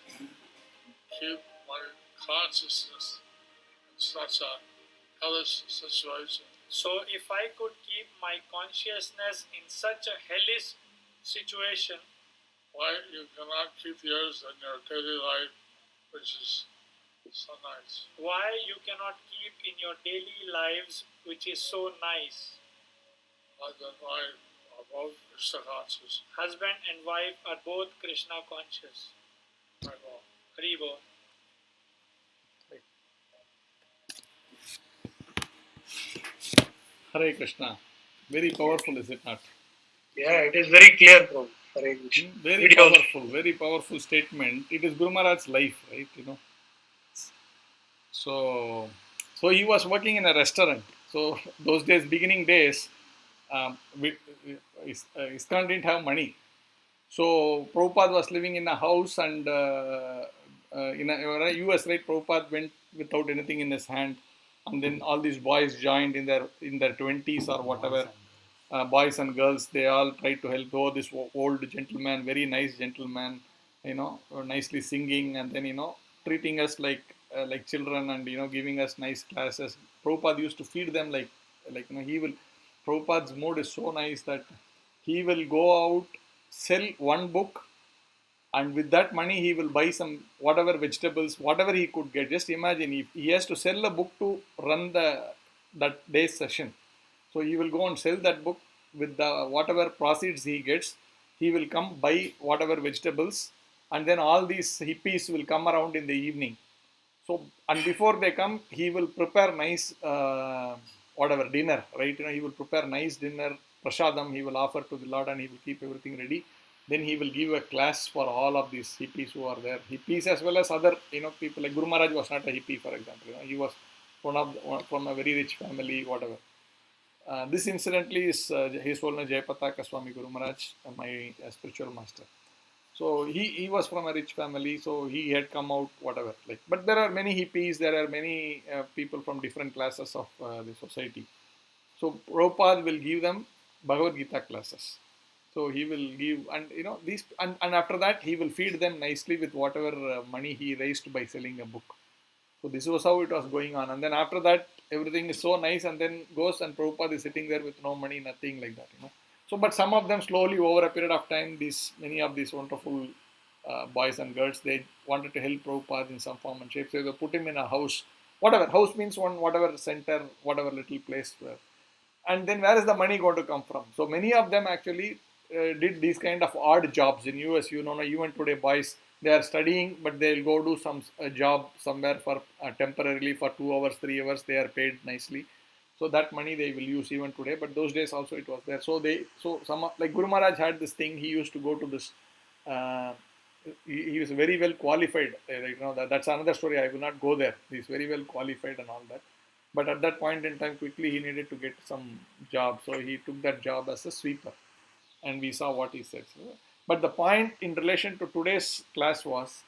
keep my consciousness in such a hellish situation. So if I could keep my consciousness in such a hellish situation. Why you cannot keep yours in your daily life, which is so nice. Why you cannot keep in your daily lives, which is so nice. Husband and wife are both Krishna conscious. Husband and wife are both Krishna conscious. Haribo. Haribo. Hare Krishna. Very powerful, is it not? Yeah, it is very clear, Prabhu. Hare Krishna. Very powerful statement. It is Guru Maharaj's life, right? So he was working in a restaurant. So those days, beginning days, ISKCON didn't have money. So Prabhupada was living in a house, and in a US, right? Prabhupada went without anything in his hand, and then all these boys joined in their 20s or whatever. Boys and girls, they all tried to help. Oh, this old gentleman, very nice gentleman, nicely singing, and then treating us like children, and giving us nice classes. Prabhupada used to feed them he will. Prabhupada's mood is so nice that he will go out, sell one book, and with that money he will buy some whatever vegetables, whatever he could get. Just imagine, if he has to sell a book to run that day's session. So he will go and sell that book with the whatever proceeds he gets. He will come buy whatever vegetables, and then all these hippies will come around in the evening. So, and before they come, he will prepare nice whatever dinner, right? He will prepare nice dinner, prasadam. He will offer to the Lord, and he will keep everything ready. Then he will give a class for all of these hippies who are there, hippies as well as other people. Like Guru Maharaj was not a hippie, for example. He was from a very rich family, whatever. This incidentally is His Holiness Jayapataka Swami Guru Maharaj, my spiritual master. So he was from a rich family, so he had come out whatever. But there are many hippies, there are many people from different classes of the society. So Prabhupada will give them Bhagavad Gita classes. So he will give, and these, and after that he will feed them nicely with whatever money he raised by selling a book. So this was how it was going on. And then after that, everything is so nice, and then goes, and Prabhupada is sitting there with no money, nothing like that. So, but some of them slowly over a period of time, many of these wonderful boys and girls, they wanted to help Prabhupada in some form and shape. So they put him in a house, whatever. House means whatever center, whatever little place. And then where is the money going to come from? So many of them actually did these kind of odd jobs in US. Even today, boys, they are studying, but they'll go do some job somewhere for temporarily for 2 hours, 3 hours. They are paid nicely. So that money they will use even today. But those days also it was there. So some like Guru Maharaj had this thing. He used to go to this. He was very well qualified. That's another story. I will not go there. He's very well qualified and all that. But at that point in time, quickly he needed to get some job. So he took that job as a sweeper. And we saw what he said. But the point in relation to today's class was,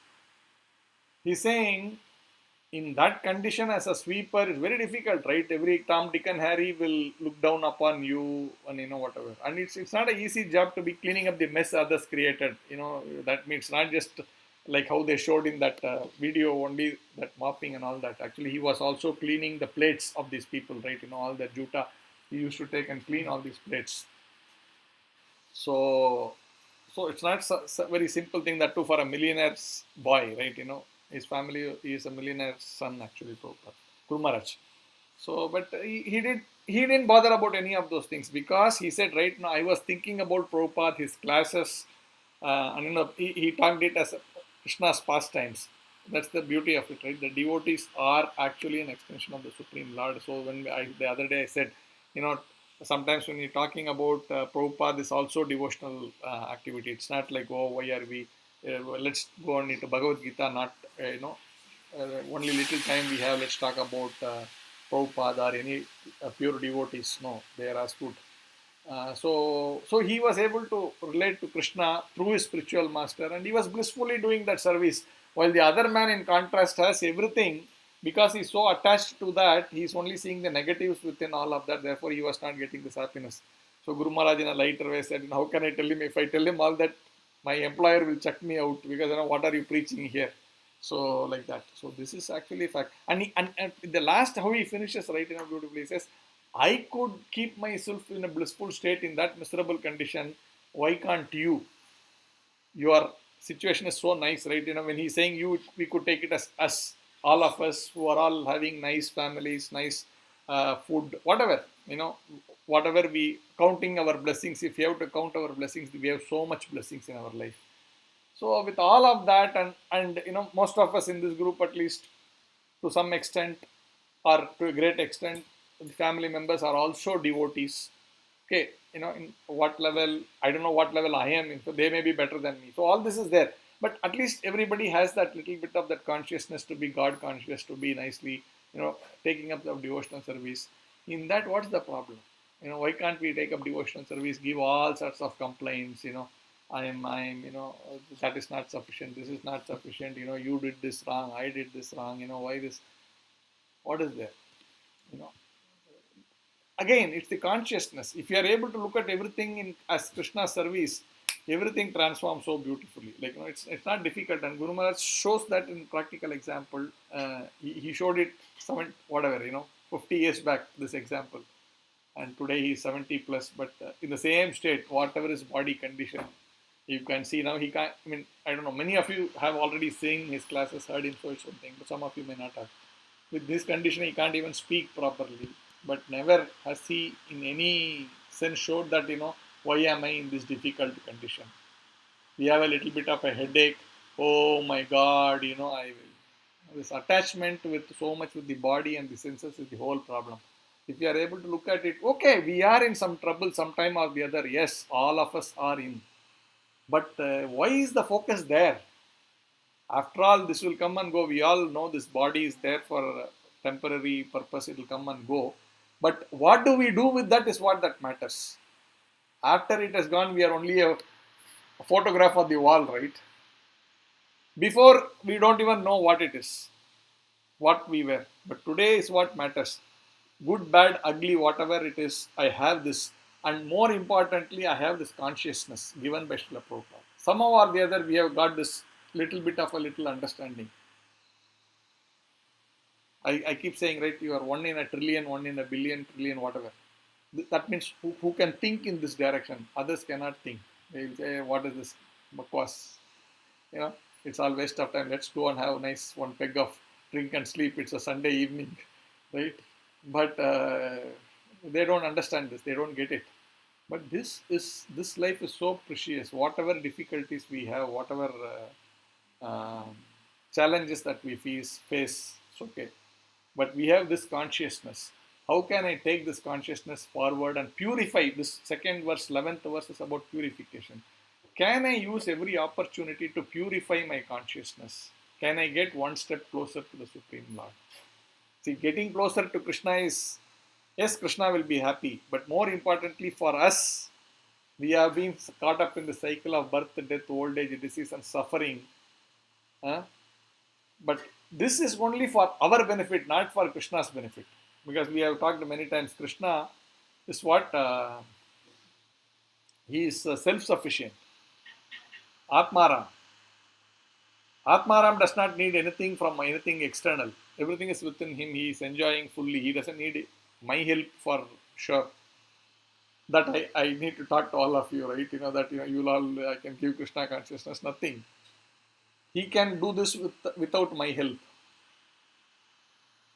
he's saying, in that condition as a sweeper, it's very difficult, right? Every Tom, Dick and Harry will look down upon you and whatever. And it's not an easy job to be cleaning up the mess others created. That means not just like how they showed in that video, only that mopping and all that. Actually, he was also cleaning the plates of these people, right? All the juta he used to take and clean all these plates. So it's not a very simple thing, that too for a millionaire's boy, right? His family, he is a millionaire son actually, Prabhupada, Guru Maharaj. So, but he didn't bother about any of those things because he said, right now I was thinking about Prabhupada, his classes, and he talked it as Krishna's pastimes. That's the beauty of it, right? The devotees are actually an extension of the Supreme Lord. So when the other day I said, you know, sometimes when you're talking about Prabhupada, is also devotional activity. It's not like, oh, why are we? Let's go on into Bhagavad Gita, not only little time we have. Let's talk about Prabhupada or any pure devotees. No, they are as good. So he was able to relate to Krishna through his spiritual master, and he was blissfully doing that service. While the other man, in contrast, has everything because he's so attached to that, he's only seeing the negatives within all of that. Therefore, he was not getting this happiness. So Guru Maharaj, in a lighter way, said, "How can I tell him? If I tell him all that, my employer will chuck me out because what are you preaching here?" So like that. So this is actually a fact. And the last, how he finishes right beautifully, he says, I could keep myself in a blissful state in that miserable condition. Why can't you? Your situation is so nice, right? When he's saying you, we could take it as us, all of us who are all having nice families, nice food, whatever, whatever we counting our blessings. If you have to count our blessings, we have so much blessings in our life. So with all of that, and most of us in this group, at least to some extent or to a great extent, the family members are also devotees. Okay, in what level, I don't know what level I am in, so they may be better than me. So all this is there. But at least everybody has that little bit of that consciousness to be God conscious, to be nicely, taking up the devotional service. In that, what's the problem? Why can't we take up devotional service, give all sorts of complaints, that is not sufficient, this is not sufficient, you did this wrong, I did this wrong, why this, what is there? Again, it's the consciousness. If you are able to look at everything in as Krishna's service, everything transforms so beautifully. It's not difficult, and Guru Maharaj shows that in practical example. He showed it 50 years back, this example, and today he's 70 plus, but in the same state, whatever his body condition, you can see now he can't. I don't know. Many of you have already seen his classes, heard him so something, but some of you may not have. With this condition, he can't even speak properly. But never has he in any sense showed that, why am I in this difficult condition? We have a little bit of a headache. Oh my God, I will. This attachment with so much with the body and the senses is the whole problem. If you are able to look at it, okay, we are in some trouble sometime or the other. Yes, all of us are in. But why is the focus there? After all, this will come and go. We all know this body is there for a temporary purpose. It will come and go. But what do we do with that is what that matters. After it has gone, we are only a photograph on the wall, right? Before, we don't even know what it is, what we were. But today is what matters. Good, bad, ugly, whatever it is, I have this. And more importantly, I have this consciousness given by Srila Prabhupada. Somehow or the other, we have got this little bit of a little understanding. I keep saying, right, you are 1 in a trillion, 1 in a billion, trillion, whatever. That means who can think in this direction. Others cannot think. They will say, what is this bakwas? It's all waste of time. Let's go and have a nice one peg of drink and sleep. It's a Sunday evening, right? But they don't understand this. They don't get it. But this life is so precious. Whatever difficulties we have, whatever challenges that we face, it's okay. But we have this consciousness. How can I take this consciousness forward and purify? This second verse, 11th verse is about purification. Can I use every opportunity to purify my consciousness? Can I get one step closer to the Supreme Lord? See, getting closer to Krishna is, yes, Krishna will be happy. But more importantly for us, we have been caught up in the cycle of birth, death, old age, disease and suffering. But this is only for our benefit, not for Krishna's benefit. Because we have talked many times, Krishna is what? He is self-sufficient. Atmaram. Atmaram does not need anything from anything external. Everything is within him. He is enjoying fully. He doesn't need my help for sure. That I need to talk to all of you, right? That you'll all, I can give Krishna consciousness, nothing. He can do this without my help.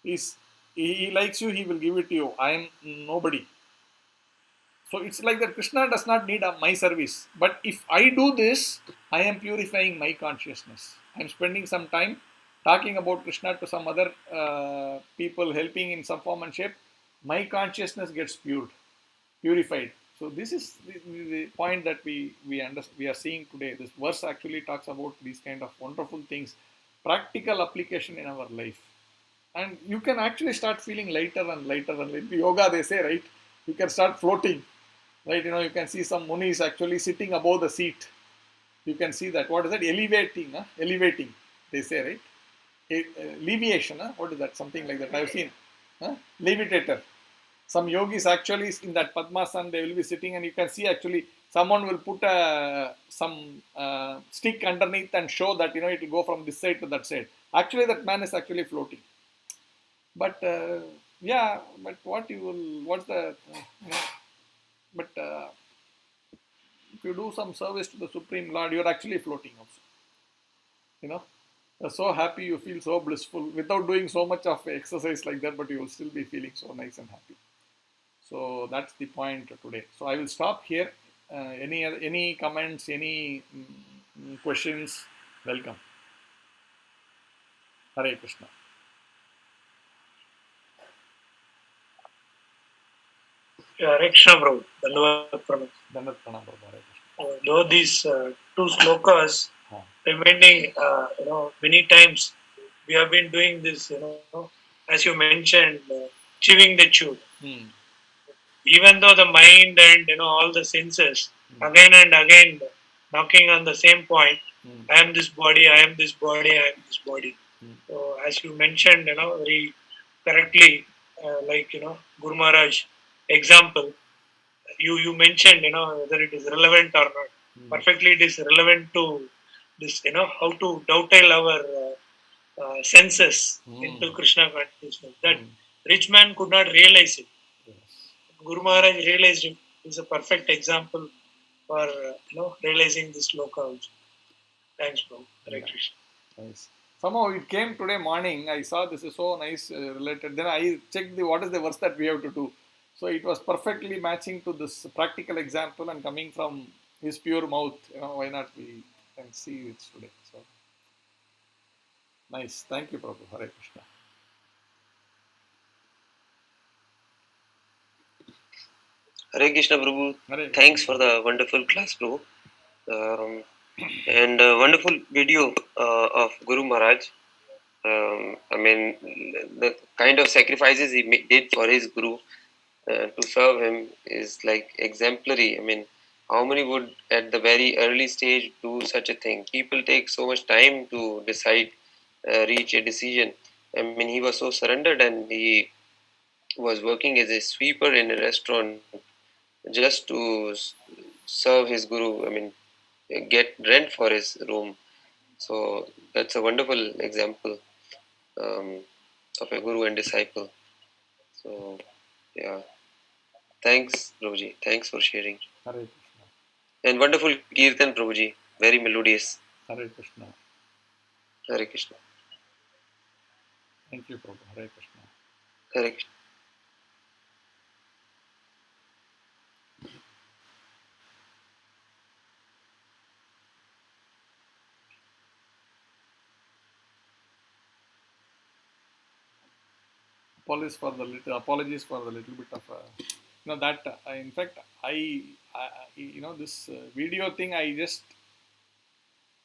He likes you, he will give it to you. I am nobody. So it's like that Krishna does not need my service. But if I do this, I am purifying my consciousness. I am spending some time talking about Krishna to some other people, helping in some form and shape. My consciousness gets purified. So this is the point that we are seeing today. This verse actually talks about these kind of wonderful things, practical application in our life. And you can actually start feeling lighter and lighter and lighter. Yoga, they say, right? You can start floating, right? You can see some munis actually sitting above the seat. You can see that. What is that? Elevating, huh? Elevating, they say, right? Leviation, huh? What is that? Something like that. I've seen, huh? Levitator. Some yogis actually in that Padmasana, they will be sitting, and you can see actually someone will put some stick underneath and show that it will go from this side to that side. Actually, that man is actually floating. But yeah, but what's the, but if you do some service to the Supreme Lord, you're actually floating also. You're so happy, you feel so blissful without doing so much of exercise like that, but you will still be feeling so nice and happy. So that's the point today. So I will stop here. Any comments, any questions? Welcome. Hare Krishna. Hare Krishna, Prabhu. Dhanavad Pranam. Dandat Pranam, Prabhu. Hare Krishna. Though these two slokas remaining, many times we have been doing this, as you mentioned, achieving the truth. Even though the mind and all the senses again and again knocking on the same point, I am this body, I am this body, I am this body. So as you mentioned, very correctly, like Guru Maharaj example, you mentioned, whether it is relevant or not. Perfectly, it is relevant to this, how to dovetail our senses into Krishna consciousness. That rich man could not realize it. Yes. Guru Maharaj realized it. Is a perfect example for realizing this sloka also. Thanks, bro. Hare Krishna. Nice. Somehow it came today morning. I saw this is so nice related. Then I checked what is the verse that we have to do. So it was perfectly matching to this practical example and coming from his pure mouth. Why not we can see it today. So nice. Thank you, Prabhu. Hare Krishna. Hare Krishna, Prabhu. Thanks for the wonderful class, Prabhu. And a wonderful video of Guru Maharaj. I mean, the kind of sacrifices he did for his Guru to serve him is like exemplary. I mean, how many would at the very early stage do such a thing? People take so much time to decide, reach a decision. I mean, he was so surrendered, and he was working as a sweeper in a restaurant just to serve his Guru. I mean, get rent for his room. So that's a wonderful example of a Guru and disciple. So, yeah. Thanks, Prabhuji. Thanks for sharing. Hare Krishna. And wonderful Kirtan, Prabhuji. Very melodious. Hare Krishna. Hare Krishna. Thank you, Prabhu. Hare Krishna. Hare Krishna. Apologies for the little bit of that in fact I this video thing I just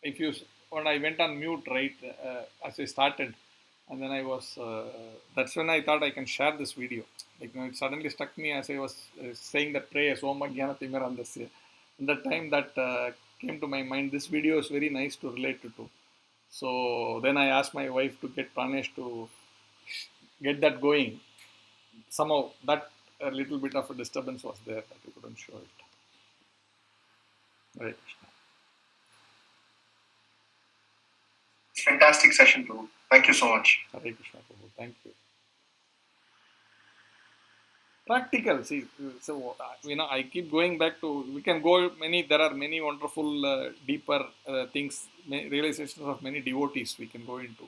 if you when I went on mute right as I started, and then I was that's when I thought I can share this video. Like it suddenly struck me as I was saying that prayer Soma Jnana Timirandasya. At that time that came to my mind, this video is very nice to relate to. So then I asked my wife to get Pranesh to get that going. Somehow that a little bit of a disturbance was there that we couldn't show it. Hare Krishna. Fantastic session, Prabhu. Thank you so much. Hare Krishna, Prabhu. Thank you. Practical, see, so I keep going back to, we can go many, there are many wonderful, deeper things, realizations of many devotees we can go into.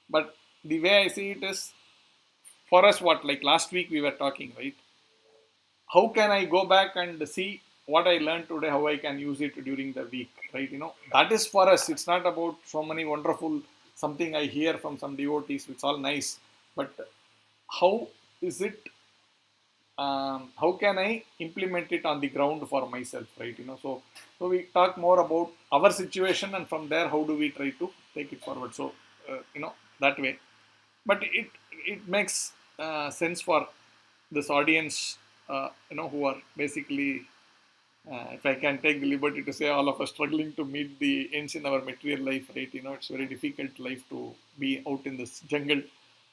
But the way I see it is, for us, what, like last week we were talking, right? How can I go back and see what I learned today, how I can use it during the week, right? That is for us. It's not about so many wonderful, something I hear from some devotees, it's all nice. But how is it, how can I implement it on the ground for myself, right? So we talk more about our situation, and from there, how do we try to take it forward? So, that way. But it makes sense for this audience, who are basically, if I can take the liberty to say, all of us struggling to meet the ends in our material life, right? It's very difficult life to be out in this jungle,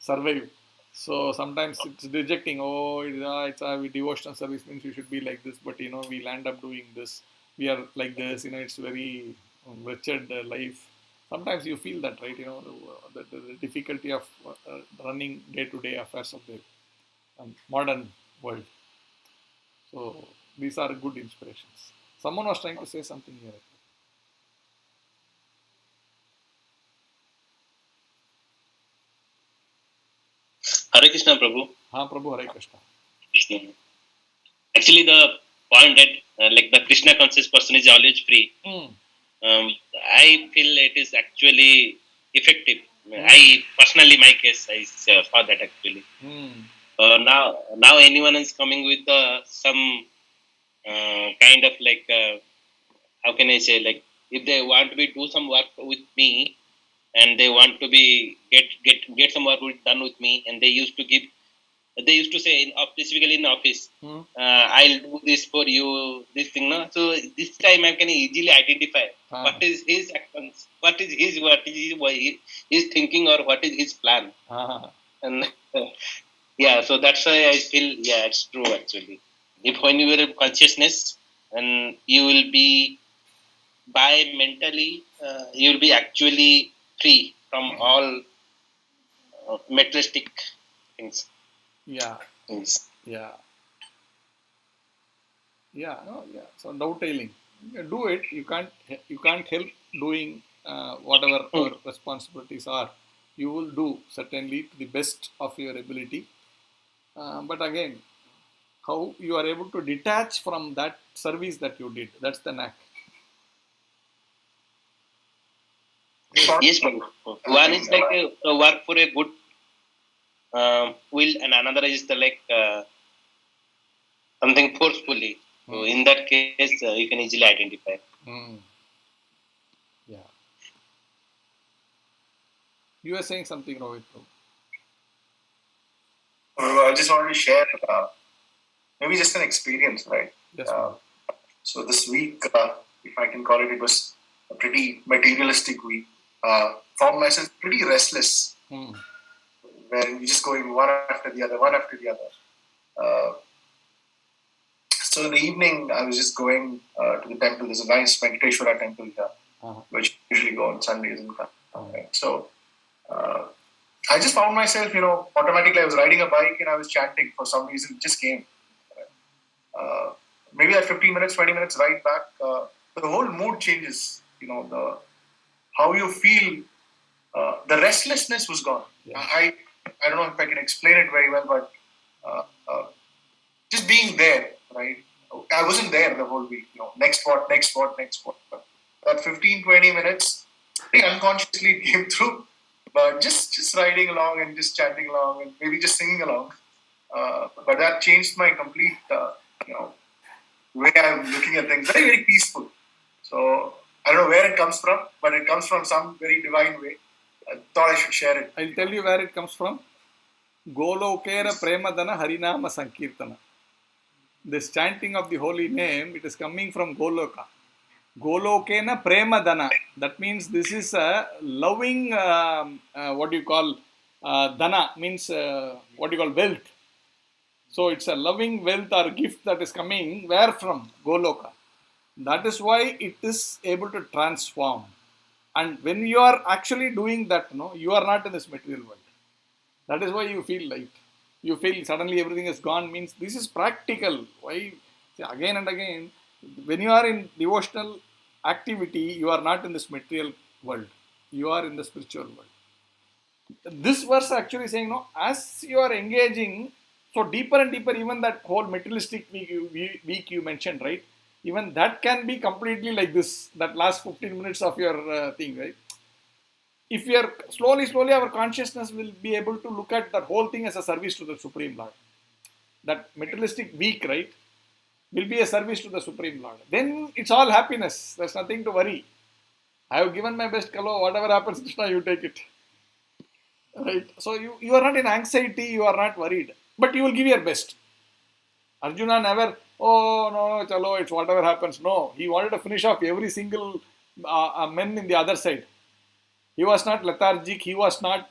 survive. So sometimes it's rejecting, oh, it's a devotional service means you should be like this, but we'll end up doing this. We are like this, it's very wretched life. Sometimes you feel that, right? The difficulty of running day-to-day affairs of the modern world. So these are good inspirations. Someone was trying to say something here. Hare Krishna, Prabhu. Ha, Prabhu, Hare Krishna. Krishna. Actually, the point that like the Krishna conscious person is always free. I feel it is actually effective. I personally, my case, I saw that actually. Now anyone is coming with some kind of like how can I say, like if they want to be do some work with me and they want to be get some work done with me, and they used to say specifically in office, I'll do this for you, this thing, no? So this time I can easily identify what is his actions, what is his thinking, or what is his plan. And yeah, so that's why I feel, yeah, it's true actually. If when you are consciousness, and you will be by mentally, you will be actually free from all materialistic things. Yeah. Things. Yeah. Yeah. No. Yeah. So doubttailing, do it. You can't help doing whatever your responsibilities are. You will do certainly to the best of your ability. But again, how you are able to detach from that service that you did, that's the knack. Yes, Prabhu. One is like a work for a good will, and another is the like something forcefully. So in that case, you can easily identify. Yeah. You are saying something, Rohit. I just wanted to share maybe just an experience, right? Yes, so this week, if I can call it, it was a pretty materialistic week. Found myself pretty restless, where you're just going one after the other. So in the evening, I was just going to the temple. There's a nice Venkateshwara temple here, which I usually go on Sundays and right? So I just found myself, automatically I was riding a bike and I was chanting for some reason. It just came. Maybe at 15 minutes, 20 minutes ride back, the whole mood changes. How you feel, the restlessness was gone. Yeah. I don't know if I can explain it very well, but just being there, right? I wasn't there the whole week. Next spot. But that 15, 20 minutes, I unconsciously came through. But just riding along and just chanting along and maybe just singing along. But that changed my complete, way I'm looking at things. Very, very peaceful. So I don't know where it comes from, but it comes from some very divine way. I thought I should share it. I'll tell you where it comes from. Golokera Premadana Harinama Sankirtana. This chanting of the holy name, it is coming from Goloka. Golokena Premadana. That means this is a loving, what do you call, dana, means what do you call, wealth. So it's a loving wealth or gift that is coming, where from? Goloka. That is why it is able to transform. And when you are actually doing that, you are not in this material world. That is why you feel light. you feel suddenly everything is gone, means this is practical. Why? See, again and again, when you are in devotional activity, you are not in this material world. You are in the spiritual world. This verse actually saying, no, as you are engaging, so deeper and deeper, even that whole materialistic week you mentioned, right? Even that can be completely like this, that last 15 minutes of your thing, right? If we are slowly, our consciousness will be able to look at that whole thing as a service to the Supreme Lord. That materialistic week, right, will be a service to the Supreme Lord. Then it's all happiness. There's nothing to worry. I have given my best, Kalo. Whatever happens, Krishna, you take it. Right? So you are not in anxiety, you are not worried. But you will give your best. Arjuna never, oh no, chalo, it's whatever happens. No, he wanted to finish off every single men in the other side. He was not lethargic, he was not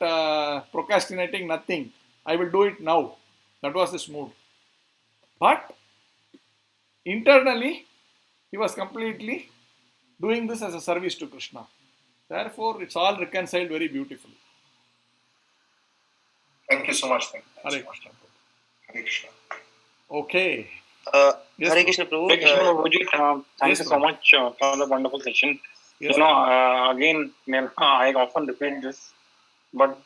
procrastinating, nothing. I will do it now. That was his mood. But internally, he was completely doing this as a service to Krishna. Therefore, it's all reconciled very beautifully. Thank you so much. Hare Krishna. Hare Krishna. Okay. Yes, Hare Prabhu. Krishna Prabhu. Hare Krishna Prabhuji, thank Yes, you so Prabhu. much for the wonderful session. Yes, Again, I often repeat this, but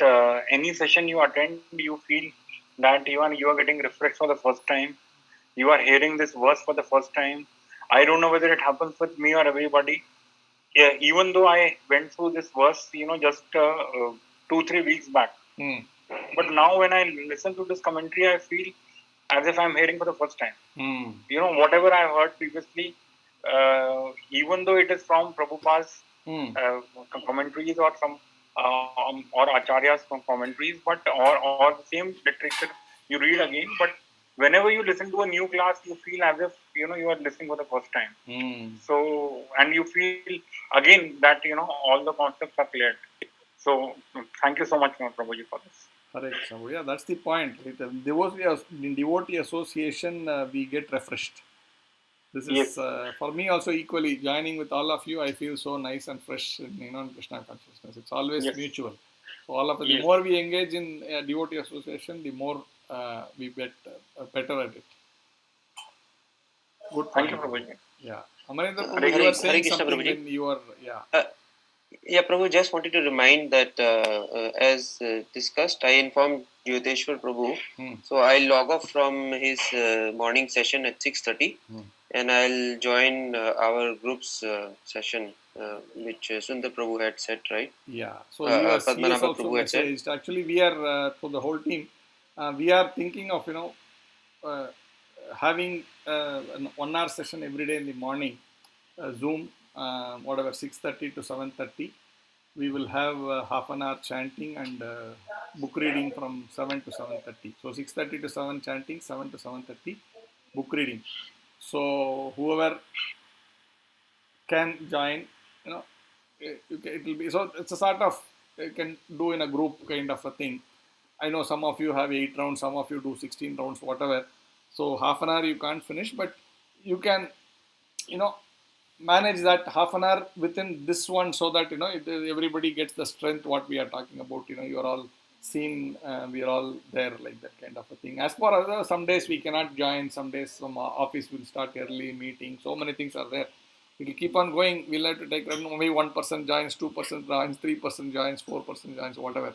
any session you attend, you feel that you are getting refreshed for the first time. You are hearing this verse for the first time. I don't know whether it happens with me or everybody. Yeah, even though I went through this verse, just 2-3 weeks back. Hmm. But now when I listen to this commentary, I feel as if I'm hearing for the first time. Hmm. Whatever I heard previously, even though it is from Prabhupada's commentaries or some or Acharya's commentaries, but or the same literature you read again, but whenever you listen to a new class, you feel as if you are listening for the first time. So, and you feel again that all the concepts are clear. So, thank you so much, Prabhuji, for this. Hare Krishna. Yeah, that's the point. With the devotee association, we get refreshed. This is Yes. for me also equally. Joining with all of you, I feel so nice and fresh in Krishna consciousness. It's always Yes. mutual. So all of us, the Yes. more we engage in devotee association, the more we get better at it. Good Thank you, point. Prabhuji. Yeah. Amarendra Hare- Prabhu, you Hare were saying Krishna, something Prabhuji. when you were, yeah. Yeah, Prabhu, just wanted to remind that as discussed, I informed Jyoteshwar Prabhu. So I'll log off from his morning session at 6:30 and I'll join our group's session, which Sundar Prabhu had said, right? Yeah, so he has Padmanabha also Prabhu had said. messaged. Actually, we are for the whole team. We are thinking of having an 1 hour session every day in the morning, Zoom, whatever 6:30 to 7:30. We will have half an hour chanting and book reading from 7 to 7:30. So 6:30 to 7 chanting, 7 to 7:30 book reading. So whoever can join, it will be, so it's a sort of, you can do in a group kind of a thing. I know some of you have 8 rounds, some of you do 16 rounds, whatever. So half an hour you can't finish, but you can, manage that half an hour within this one, so that everybody gets the strength what we are talking about. You are all seen, we are all there, like that kind of a thing. As for other, some days we cannot join, some days some office will start early, meeting, so many things are there. It will keep on going. We'll have to take maybe 1% joins, 2% joins, 3% joins, 4% joins, whatever.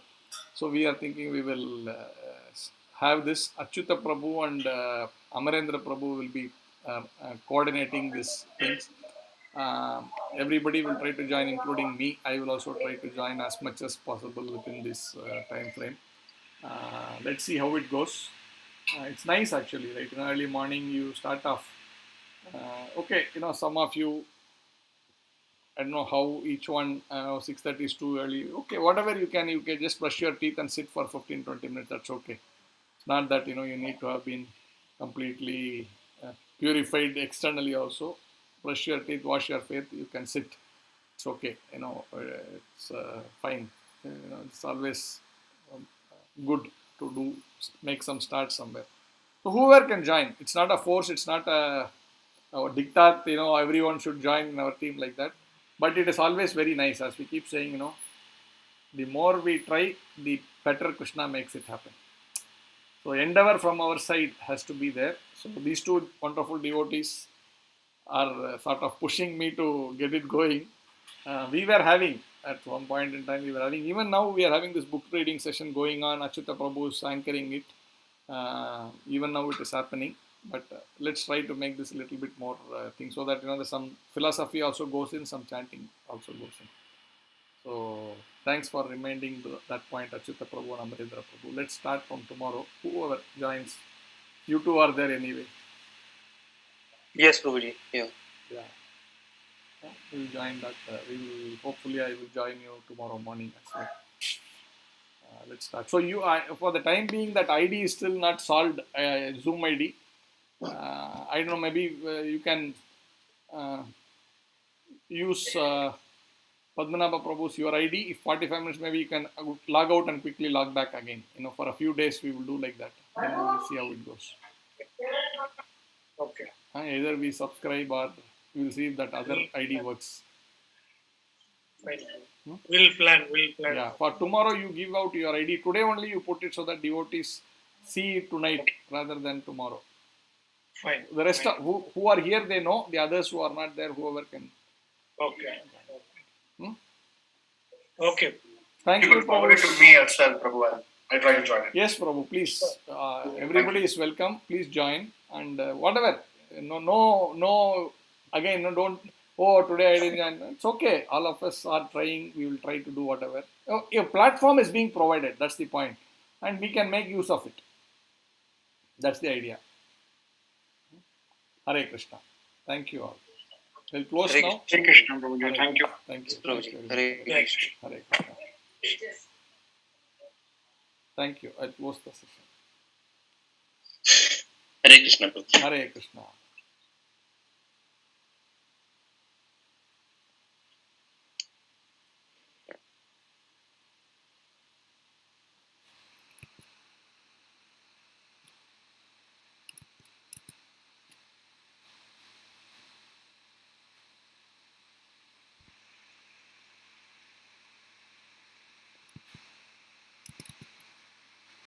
So we are thinking we will have this. Achyuta Prabhu and Amarendra Prabhu will be coordinating these things. Everybody will try to join, including me. I will also try to join as much as possible within this time frame. Let's see how it goes. It's nice actually, right? In early morning you start off. Okay, some of you, I don't know how each one, 6:30 is too early. Okay, whatever you can just brush your teeth and sit for 15-20 minutes. That's okay. It's not that you need to have been completely purified externally also. Brush your teeth, wash your face, you can sit. It's okay. It's fine. It's always good to make some start somewhere. So whoever can join. It's not a force. It's not a diktat. Everyone should join in our team like that. But it is always very nice, as we keep saying. The more we try, the better Krishna makes it happen. So endeavor from our side has to be there. So these two wonderful devotees are sort of pushing me to get it going. We were having, at one point in time, we were having, even now we are having this book reading session going on. Achyuta Prabhu is anchoring it. Even now it is happening. But let's try to make this a little bit more thing, so that, there's some philosophy also goes in, some chanting also goes in. So thanks for reminding that point, Achyuta Prabhu and Amarendra Prabhu. Let's start from tomorrow. Whoever joins, you two are there anyway. Yes, Prabhuji. Yeah. Yeah. We will join that. Hopefully I will join you tomorrow morning as well. Let's start. So for the time being, that ID is still not solved. Zoom ID. I don't know. Maybe you can use Padmanabha Prabhu's your ID. If 45 minutes, maybe you can log out and quickly log back again. For a few days we will do like that. Then we will see how it goes. Okay. Either we subscribe or we will see if that other ID works. We'll plan. Yeah, for tomorrow you give out your ID. Today only you put it so that devotees see it tonight rather than tomorrow. Fine. The rest of who are here, they know. The others who are not there, whoever can. Okay. Okay. Thank you, forward it to me as well, Prabhu. I try to join it. Yes, Prabhu, please. Everybody is welcome. Please join. And whatever. No. Again, don't. Oh, today I didn't join. It's okay. All of us are trying. We will try to do whatever. A platform is being provided. That's the point. And we can make use of it. That's the idea. Hare Krishna. Thank you all. We'll close now. Hare Krishna, Prabhuji. Thank you. Thank you. Prabhuji. Hare Hare Krishna. Thank you. I'll close the session. Hare Krishna. Prabhuji. Hare Krishna.